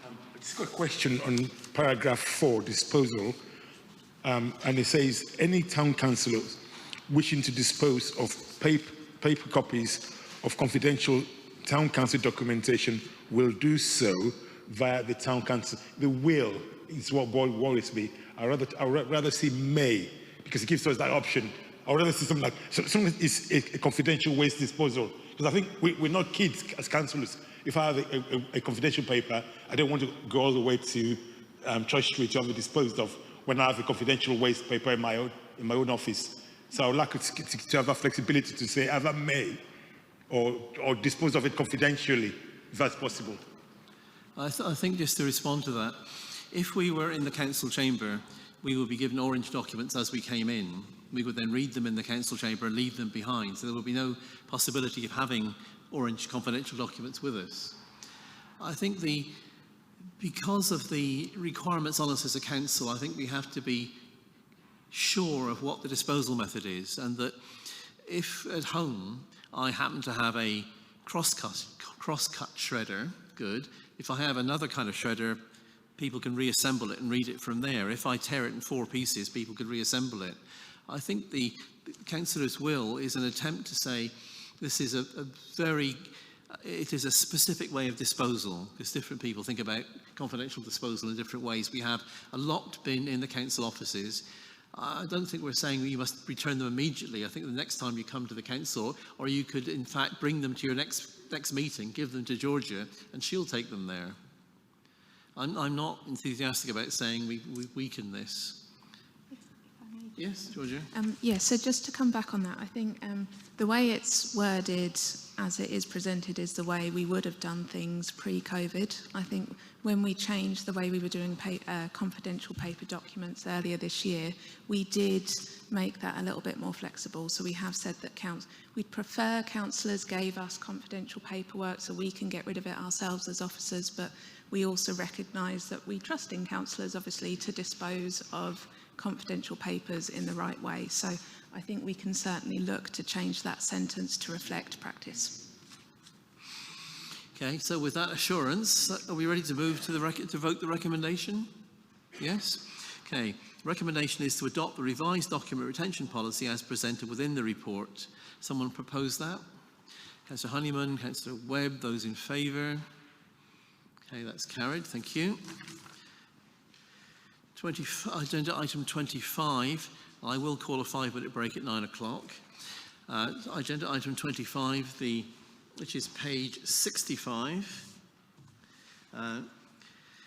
I just got a question on paragraph 4, disposal, and it says any town councillors wishing to dispose of paper copies of confidential town council documentation will do so via the town council. The will is what worries me. I'd rather see may, because it gives us that option. I'd rather see something like something is a confidential waste disposal, because I think we're not kids as councillors. If I have a confidential paper, I don't want to go all the way to Church Street to have it disposed of when I have a confidential waste paper in my own office. So I would like to have a flexibility to say either may or dispose of it confidentially, if that's possible. I think just to respond to that, if we were in the council chamber, we would be given orange documents as we came in. We would then read them in the council chamber and leave them behind. So there would be no possibility of having orange confidential documents with us. I think because of the requirements on us as a council, I think we have to be sure of what the disposal method is, and that if at home I happen to have a cross-cut shredder, good. If I have another kind of shredder, people can reassemble it and read it from there. If I tear it in 4 pieces, people could reassemble it. I think the councillor's will is an attempt to say this is it is a specific way of disposal, because different people think about confidential disposal in different ways. We have a locked bin in the council offices. I don't think we're saying you must return them immediately. I think the next time you come to the council, or you could in fact bring them to your next meeting, give them to Georgia, and she'll take them there. I'm not enthusiastic about saying we weaken this. Yes, Georgia? Yeah, so just to come back on that, I think the way it's worded as it is presented is the way we would have done things pre-COVID. I think when we changed the way we were doing confidential paper documents earlier this year, we did make that a little bit more flexible. So we have said that we'd prefer councillors gave us confidential paperwork so we can get rid of it ourselves as officers, but we also recognise that we trust in councillors, obviously, to dispose of confidential papers in the right way. So I think we can certainly look to change that sentence to reflect practice. Okay, so with that assurance, are we ready to move to to vote the recommendation? Yes? Okay, recommendation is to adopt the revised document retention policy as presented within the report. Someone propose that? Councillor Honeyman, Councillor Webb, those in favour? Okay, that's carried, thank you. Agenda item 25, I will call a 5-minute break at 9 o'clock. Agenda item 25, which is page 65,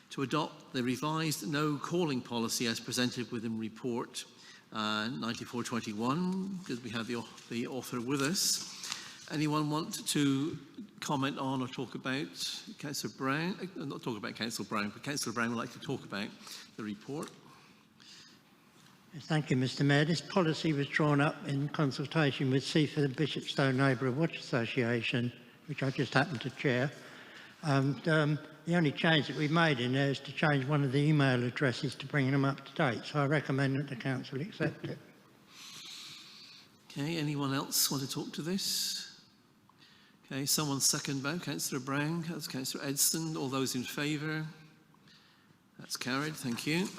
to adopt the revised no calling policy as presented within report 9421, because we have the author with us. Anyone want to comment on or talk about Councillor Brown? Not talk about Councillor Brown, but Councillor Brown would like to talk about the report. Thank you, Mr. Mayor. This policy was drawn up in consultation with Seaford and Bishopstowe Neighbourhood Watch Association, which I just happen to chair. The only change that we've made in there is to change one of the email addresses to bring them up to date. So I recommend that the council accept it. Okay, anyone else want to talk to this? Okay, someone second that. Councillor Brown, Councillor Edson, all those in favour? That's carried, thank you.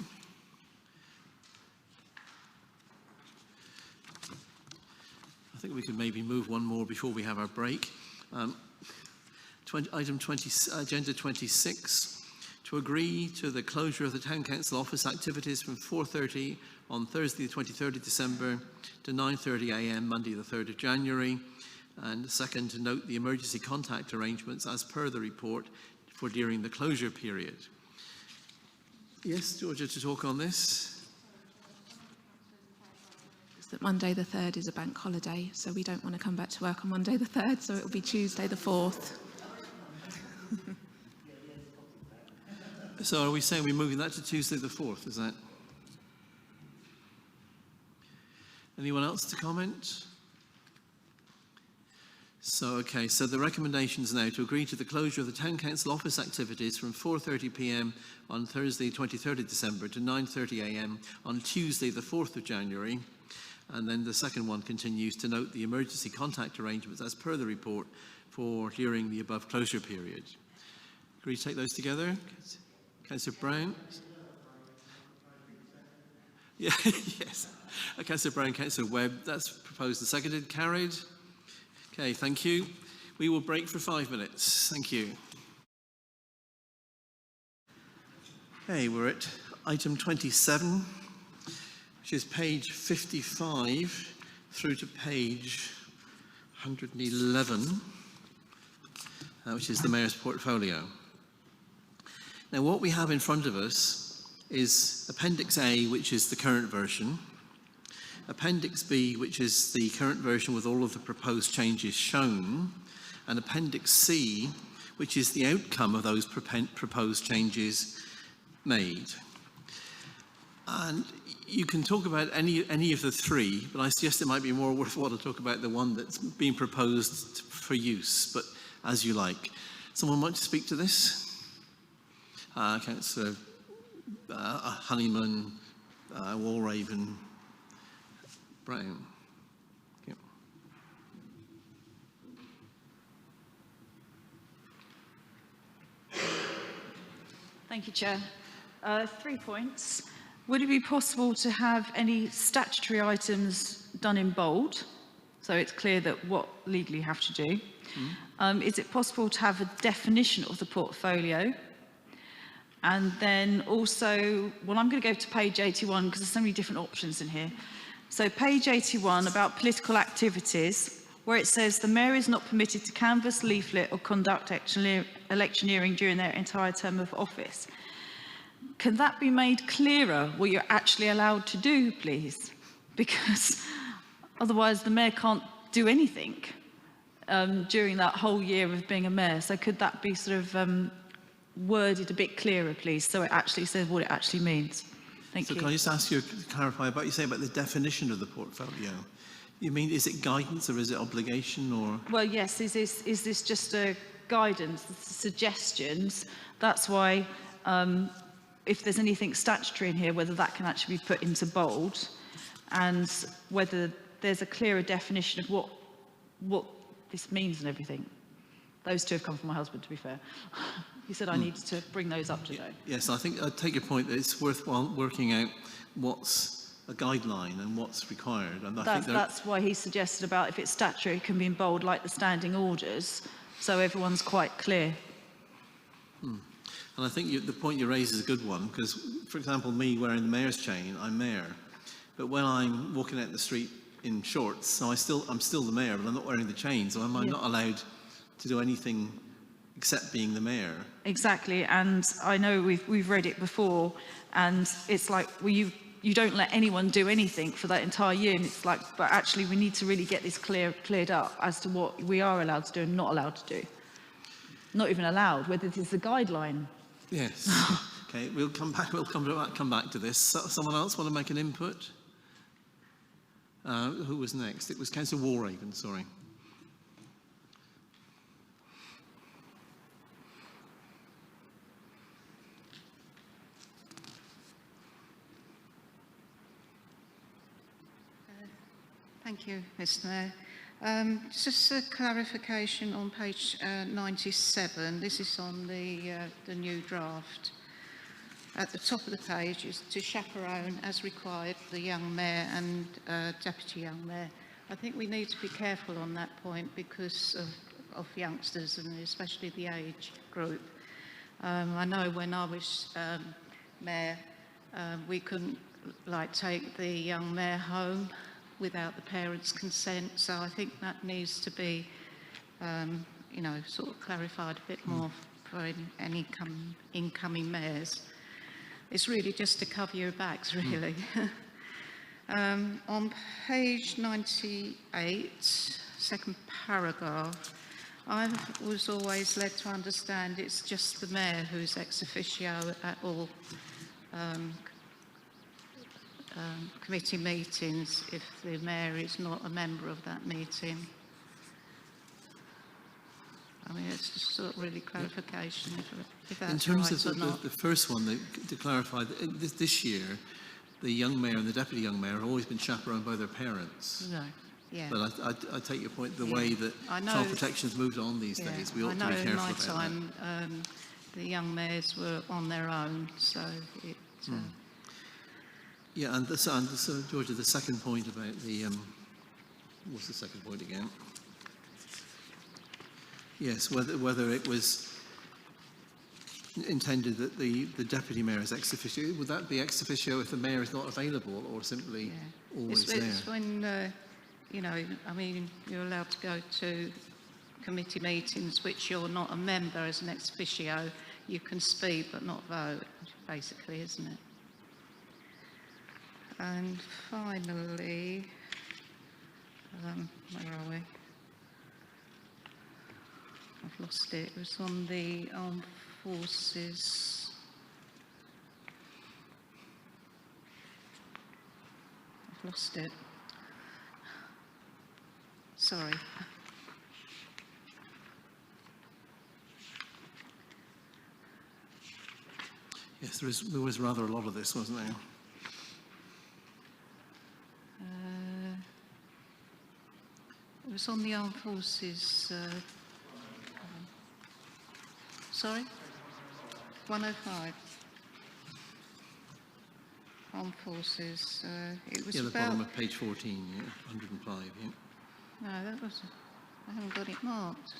I think we could maybe move one more before we have our break. Agenda 26, to agree to the closure of the Town Council office activities from 4:30 on Thursday the 23rd of December to 9:30 a.m. Monday the 3rd of January. And second, to note the emergency contact arrangements as per the report for during the closure period. Yes, Georgia, to talk on this. That Monday the 3rd is a bank holiday, so we don't want to come back to work on Monday the 3rd, so it will be Tuesday the 4th. So are we saying we're moving that to Tuesday the 4th, is that? Anyone else to comment? So, okay, so the recommendation is now to agree to the closure of the Town Council office activities from 4:30 p.m. on Thursday 23rd of December to 9:30 a.m. on Tuesday the 4th of January. And then the second one continues to note the emergency contact arrangements as per the report for during the above closure period. Agree to take those together? Councillor Brown? Yeah, yes. Councillor Brown, Councillor Webb, that's proposed and seconded, carried. Okay, thank you. We will break for 5 minutes. Thank you. Okay, we're at item 27. Which is page 55 through to page 111, which is the Mayor's portfolio. Now, what we have in front of us is Appendix A, which is the current version, Appendix B, which is the current version with all of the proposed changes shown, and Appendix C, which is the outcome of those proposed changes made. And you can talk about any of the three, but I suggest it might be more worthwhile to talk about the one that's being proposed for use, but as you like. Someone want to speak to this? Councillor Honeyman, Walraven, Brown. Yep. Thank you, Chair. 3 points. Would it be possible to have any statutory items done in bold, so it's clear that what legally you have to do? Is it possible to have a definition of the portfolio? And then also, well, I'm going to go to page 81 because there's so many different options in here. So page 81 about political activities, where it says the Mayor is not permitted to canvass, leaflet or conduct electioneering during their entire term of office. Can that be made clearer what you're actually allowed to do, please? Because otherwise the Mayor can't do anything during that whole year of being a Mayor. So could that be sort of worded a bit clearer, please, so it actually says what it actually means. Thank you. So can I just ask you to clarify about you say about the definition of the portfolio? You mean, is it guidance or is it obligation or? Well, yes, is this just a guidance, suggestions? That's why if there's anything statutory in here, whether that can actually be put into bold and whether there's a clearer definition of what this means and everything. Those two have come from my husband, to be fair. He said I needed to bring those up today. Yes, I think I take your point that it's worthwhile working out what's a guideline and what's required. And That's why he suggested about if it's statutory, it can be in bold like the standing orders, so everyone's quite clear. And I think the point you raise is a good one, because, for example, me wearing the mayor's chain, I'm mayor. But when I'm walking out the street in shorts, so I'm still the mayor, but I'm not wearing the chain, so I'm not allowed to do anything except being the mayor. Exactly, and I know we've read it before, and it's like, well, you don't let anyone do anything for that entire year, and it's like, but actually we need to really get this cleared up as to what we are allowed to do and not allowed to do. Not even allowed, whether this is a guideline. Yes. Okay, we'll come back to this. Someone else want to make an input? Who was next? It was Councillor Walraven, sorry. Thank you, Mr. Mayor. Just a clarification on page 97. This is on the new draft. At the top of the page is to chaperone, as required, the young mayor and deputy young mayor. I think we need to be careful on that point because of youngsters and especially the age group. I know when I was mayor, we couldn't take the young mayor home without the parents' consent, so I think that needs to be, sort of clarified a bit more for any incoming mayors. It's really just to cover your backs, really. On page 98, second paragraph, I was always led to understand it's just the mayor who's ex officio at all committee meetings if the mayor is not a member of that meeting. I mean, it's just sort of really clarification if that's in terms right of the first one, to clarify, this year, the young mayor and the deputy young mayor have always been chaperoned by their parents. No, yeah. But I take your point, the way that child protection's moved on these days, we ought to be careful about that. I know in my time, the young mayors were on their own, so it... Yeah, and so, Georgia, the second point about the, what's the second point again? Yes, whether it was intended that the deputy mayor is ex officio. Would that be ex officio if the mayor is not available or simply always there? It's when, I mean, you're allowed to go to committee meetings which you're not a member as an ex officio. You can speak but not vote, basically, isn't it? And finally, where are we? I've lost it. It was on the armed forces. I've lost it. Sorry. Yes, there was rather a lot of this, wasn't there? It was on the armed forces. Sorry? 105. Armed forces. It was the about... bottom of page 14, 105, No, that wasn't... I haven't got it marked.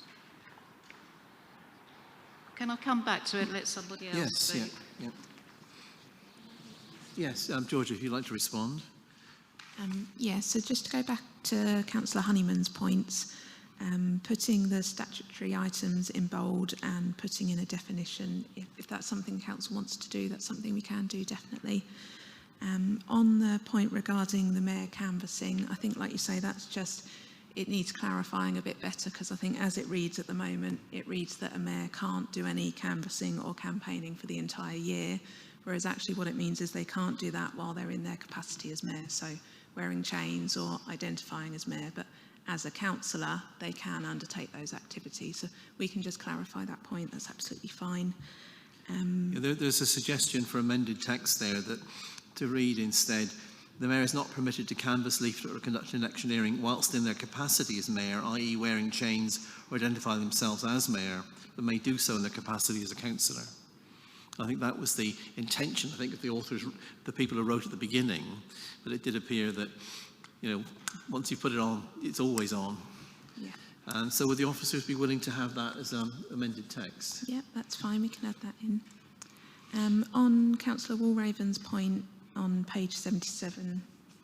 Can I come back to it and let somebody else speak? Yes, Georgia, if you'd like to respond. So just to go back to Councillor Honeyman's points, putting the statutory items in bold and putting in a definition, if that's something Council wants to do, that's something we can do, definitely. On the point regarding the mayor canvassing, I think, like you say, that's just it needs clarifying a bit better, because I think as it reads at the moment, it reads that a mayor can't do any canvassing or campaigning for the entire year, whereas actually what it means is they can't do that while they're in their capacity as mayor, so wearing chains or identifying as mayor, but as a councillor, they can undertake those activities. So we can just clarify that point, that's absolutely fine. There's a suggestion for amended text there that to read instead, the mayor is not permitted to canvass, leaflet or conduct electioneering whilst in their capacity as mayor, i.e. wearing chains or identify themselves as mayor, but may do so in their capacity as a councillor. I think that was the intention, I think, of the authors, the people who wrote at the beginning, but it did appear that, you know, once you put it on, it's always on. Yeah. And so would the officers be willing to have that as amended text? Yeah, that's fine, we can add that in. On Councillor Walraven's point on page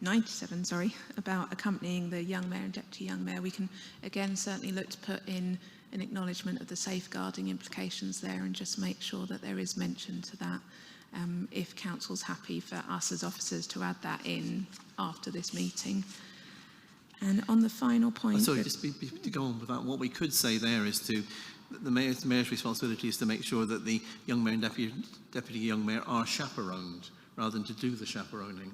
97, about accompanying the young mayor and deputy young mayor, we can again certainly look to put in an acknowledgement of the safeguarding implications there and just make sure that there is mention to that, if council's happy for us as officers to add that in after this meeting. And on the final point... sorry, just to go on with that, what we could say there is the mayor's responsibility is to make sure that the young mayor and deputy young mayor are chaperoned rather than to do the chaperoning.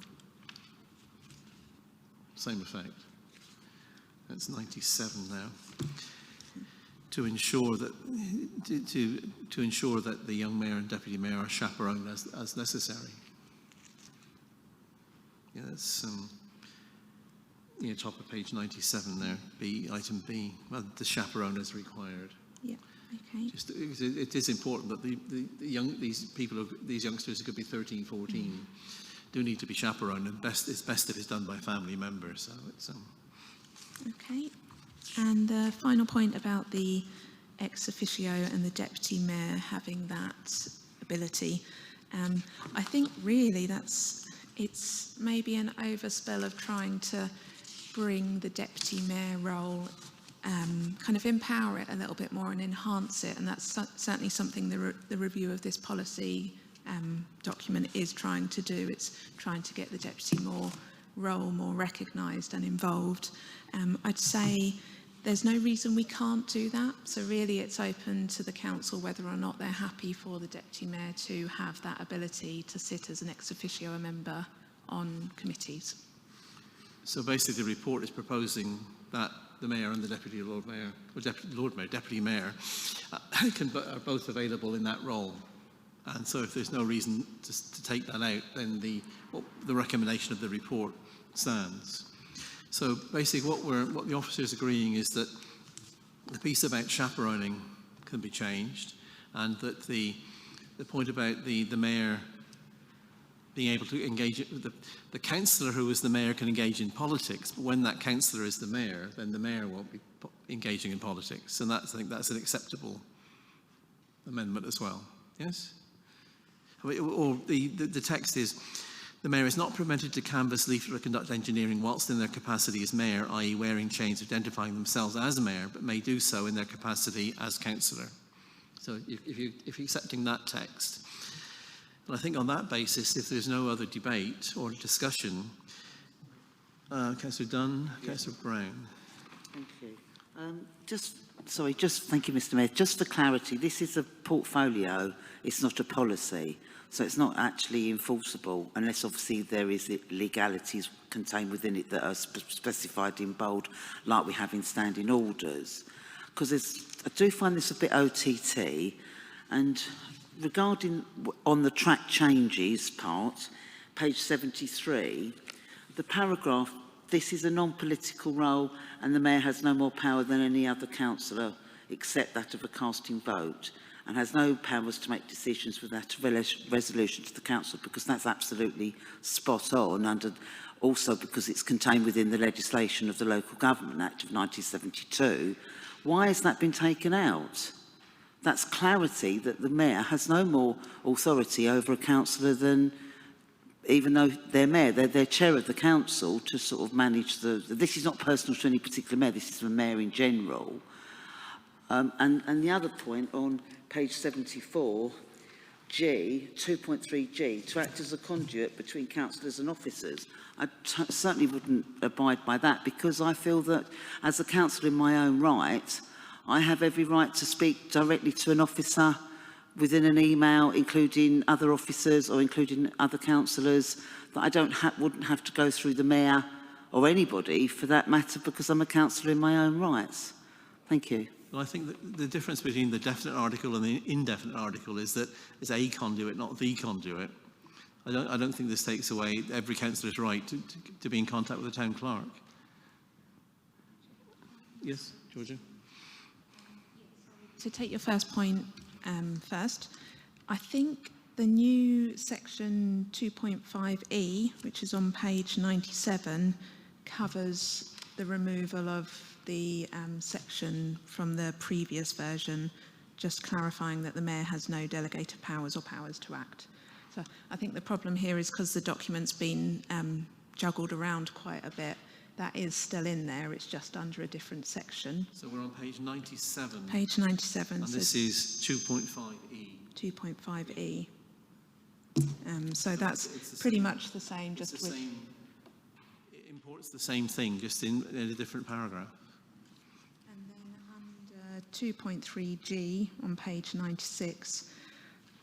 Same effect. That's 97 now. To ensure that to ensure that the young mayor and deputy mayor are chaperoned as necessary. Yeah, that's top of page 97 there. B, item B. Well, the chaperone is required. Yeah. Okay. Just, it is important that these youngsters who could be 13, 14, do need to be chaperoned, and it's best if it's done by a family member. So it's Okay. And the final point about the ex officio and the deputy mayor having that ability, I think really it's maybe an overspell of trying to bring the deputy mayor role, kind of empower it a little bit more and enhance it, and that's certainly something the review of this policy document is trying to do. It's trying to get the deputy role more recognised and involved. I'd say there's no reason we can't do that, so really it's open to the council whether or not they're happy for the deputy mayor to have that ability to sit as an ex officio member on committees. So basically the report is proposing that the mayor and the deputy lord mayor, or deputy mayor are both available in that role. And so if there's no reason to take that out, then the recommendation of the report stands. So basically what the officers are agreeing is that the piece about chaperoning can be changed, and that the point about the mayor being able to engage, the councillor who is the mayor can engage in politics, but when that councillor is the mayor, then the mayor won't be engaging in politics. And I think that's an acceptable amendment as well. Yes? Or the text is, the mayor is not permitted to canvass, leaflet or conduct engineering whilst in their capacity as mayor, i.e. wearing chains, identifying themselves as mayor, but may do so in their capacity as councillor. So if you're accepting that text, and I think on that basis, if there's no other debate or discussion, Councillor Dunn, Councillor Brown. Thank you. Thank you, Mr. Mayor. Just for clarity, this is a portfolio, it's not a policy. So it's not actually enforceable unless obviously there is legalities contained within it that are specified in bold, like we have in standing orders. Because I do find this a bit OTT, and regarding on the track changes part, page 73, the paragraph, this is a non-political role and the mayor has no more power than any other councillor except that of a casting vote, and has no powers to make decisions without a resolution to the council, because that's absolutely spot on, also because it's contained within the legislation of the Local Government Act of 1972. Why has that been taken out? That's clarity that the mayor has no more authority over a councillor than, even though they're mayor, they're chair of the council to sort of manage this is not personal to any particular mayor, this is the mayor in general. And the other point on page 74, 2.3G, to act as a conduit between councillors and officers. I certainly wouldn't abide by that, because I feel that as a councillor in my own right, I have every right to speak directly to an officer within an email, including other officers or including other councillors, that I wouldn't have to go through the mayor or anybody for that matter, because I'm a councillor in my own rights. Thank you. Well, I think that the difference between the definite article and the indefinite article is that it's a conduit, not the conduit. I don't think this takes away every councillor's right to be in contact with the town clerk. Yes, Georgia? To take your first point first, I think the new section 2.5e, which is on page 97, covers the removal of the section from the previous version, just clarifying that the mayor has no delegated powers or powers to act. So I think the problem here is because the document's been juggled around quite a bit. That is still in there, it's just under a different section. So we're on page 97. Page 97. And this is 2.5e. 2.5e. So that's pretty much the same, just with... It imports the same thing, just in a different paragraph. And then under 2.3g on page 96,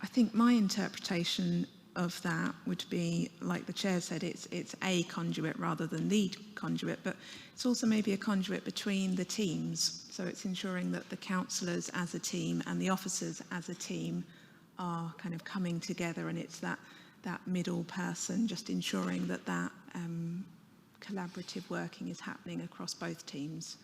I think my interpretation of that would be, like the chair said, it's a conduit rather than the conduit, but it's also maybe a conduit between the teams. So it's ensuring that the councillors as a team and the officers as a team are kind of coming together, and it's that middle person, just ensuring that collaborative working is happening across both teams.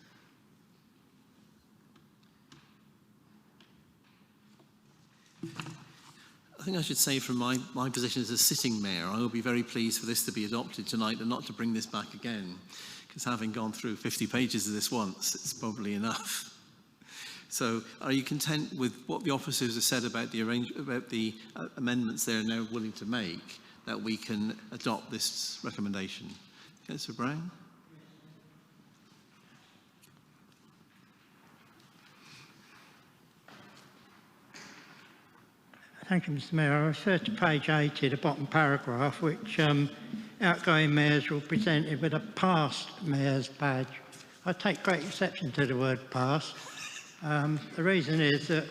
I think I should say from my position as a sitting mayor, I will be very pleased for this to be adopted tonight and not to bring this back again, because having gone through 50 pages of this once, it's probably enough. So are you content with what the officers have said about the amendments they're now willing to make, that we can adopt this recommendation? Councillor Brown? Thank you, Mr Mayor. I refer to page 80, the bottom paragraph, which outgoing mayors will be presented with a past mayor's badge. I take great exception to the word past. The reason is that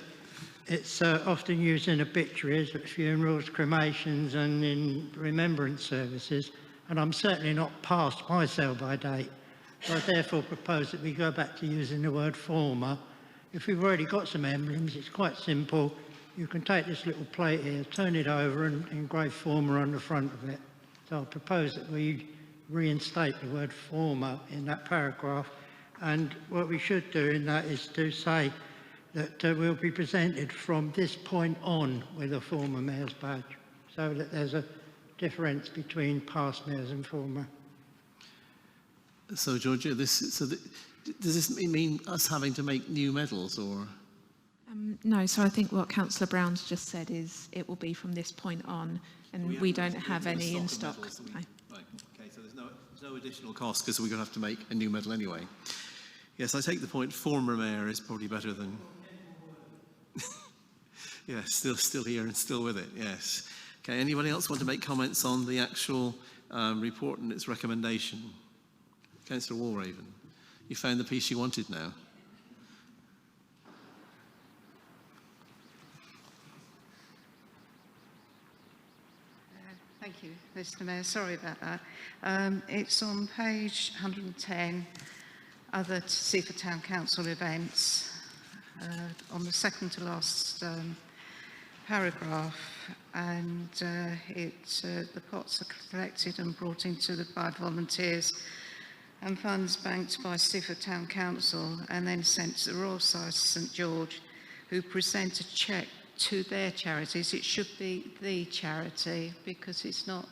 it's often used in obituaries, at funerals, cremations and in remembrance services, and I'm certainly not past my sell-by date. So I therefore propose that we go back to using the word former. If we've already got some emblems, it's quite simple. You can take this little plate here, turn it over and engrave former on the front of it. So I propose that we reinstate the word former in that paragraph. And what we should do in that is to say that we'll be presented from this point on with a former mayor's badge, so that there's a difference between past mayors and former. So, Georgia, does this mean us having to make new medals, or...? No, so I think what Councillor Brown's just said is it will be from this point on, and we don't have any in stock. Right, okay, so there's no additional cost because we're going to have to make a new medal anyway. Yes, I take the point, former mayor is probably better than... Yes, still here and still with it, yes. Okay, anybody else want to make comments on the actual report and its recommendation? Councillor Walraven, you found the piece you wanted now. Thank you, Mr Mayor. Sorry about that. It's on page 110, other Seaford Town Council events, on the second to last paragraph, and the pots are collected and brought into by volunteers and funds banked by Seaford Town Council and then sent to the Royal Society St George, who present a cheque to their charities. It should be the charity, because it's not,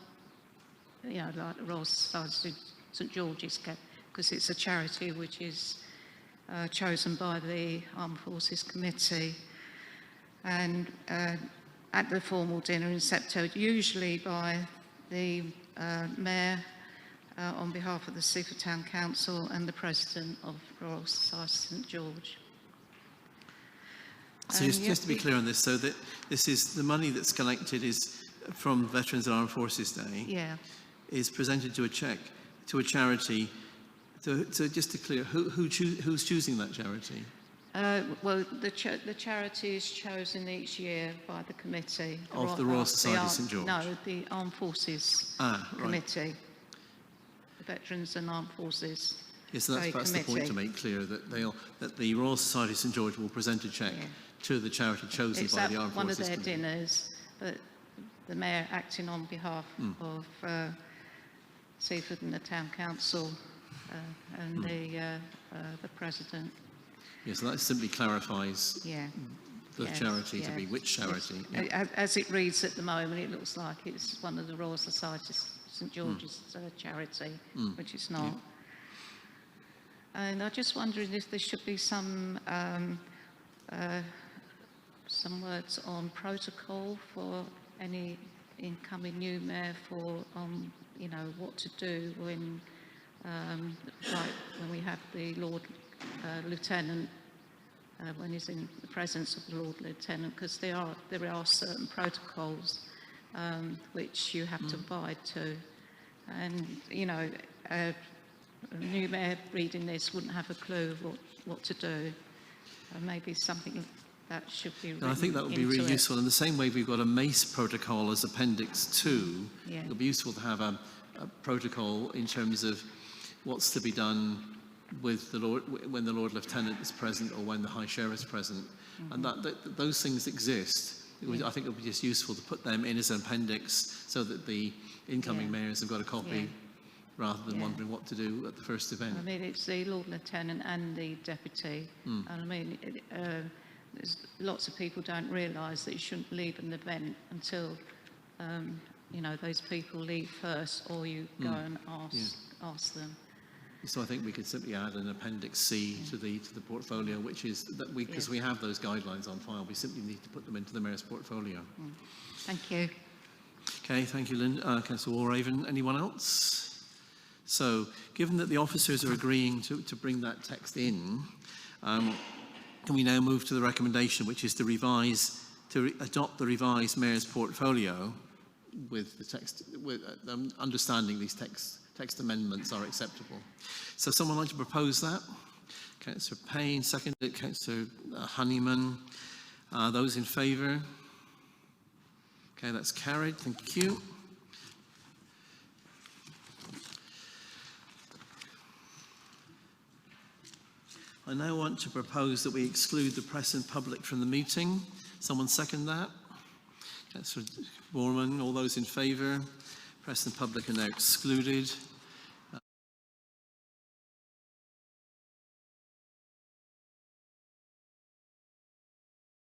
you know, like the Royal Society St George's, because it's a charity which is chosen by the Armed Forces Committee. And at the formal dinner in September, usually by the Mayor on behalf of the Seaford Town Council and the President of Royal Society St George. So just to be clear on this, so that this is the money that's collected is from Veterans and Armed Forces Day. Yeah. Is presented to a charity. So just to clear, who's choosing that charity? Well, the charity is chosen each year by the committee. Of the Royal Society St George? No, the Armed Forces Committee. The Veterans and Armed Forces. Yes, so that's the point to make clear, that the Royal Society St George will present a cheque to the charity chosen by the Armed Forces Committee. It's one of their Committee. dinners, but the Mayor, acting on behalf of Seaford and the Town Council and the President. Yes, so that simply clarifies the charity to be which charity. Yes. As it reads at the moment, it looks like it's one of the Royal Society St George's charity, which it's not. And I just wondered if there should be some words on protocol for any incoming new mayor for you know, what to do when like when we have the Lord Lieutenant when he's in the presence of the Lord Lieutenant, because there are certain protocols which you have to abide to, and you know a new mayor reading this wouldn't have a clue what to do. Maybe something that should be written. I think that would be really useful. In the same way we've got a MACE protocol as Appendix 2, it would be useful to have a protocol in terms of what's to be done with the Lord, when the Lord Lieutenant is present or when the High Sheriff is present. And that those things exist. I think it would be just useful to put them in as an appendix so that the incoming mayors have got a copy rather than wondering what to do at the first event. I mean, it's the Lord Lieutenant and the Deputy. And I mean, lots of people don't realise that you shouldn't leave an event until, you know, those people leave first, or you go and ask them. So I think we could simply add an Appendix C to the portfolio, which is that because we have those guidelines on file, we simply need to put them into the Mayor's portfolio. Thank you. Okay, thank you, Lynn. Councillor Walraven. Anyone else? So, given that the officers are agreeing to bring that text in, can we now move to the recommendation, which is to adopt the revised Mayor's portfolio with the text, with understanding these text amendments are acceptable. So, someone like to propose that? Councillor Payne, seconded. Councillor Honeyman. Those in favour? Okay, that's carried. Thank you. I now want to propose that we exclude the press and public from the meeting. Someone second that? Councillor Borman, all those in favour? Press and public are now excluded.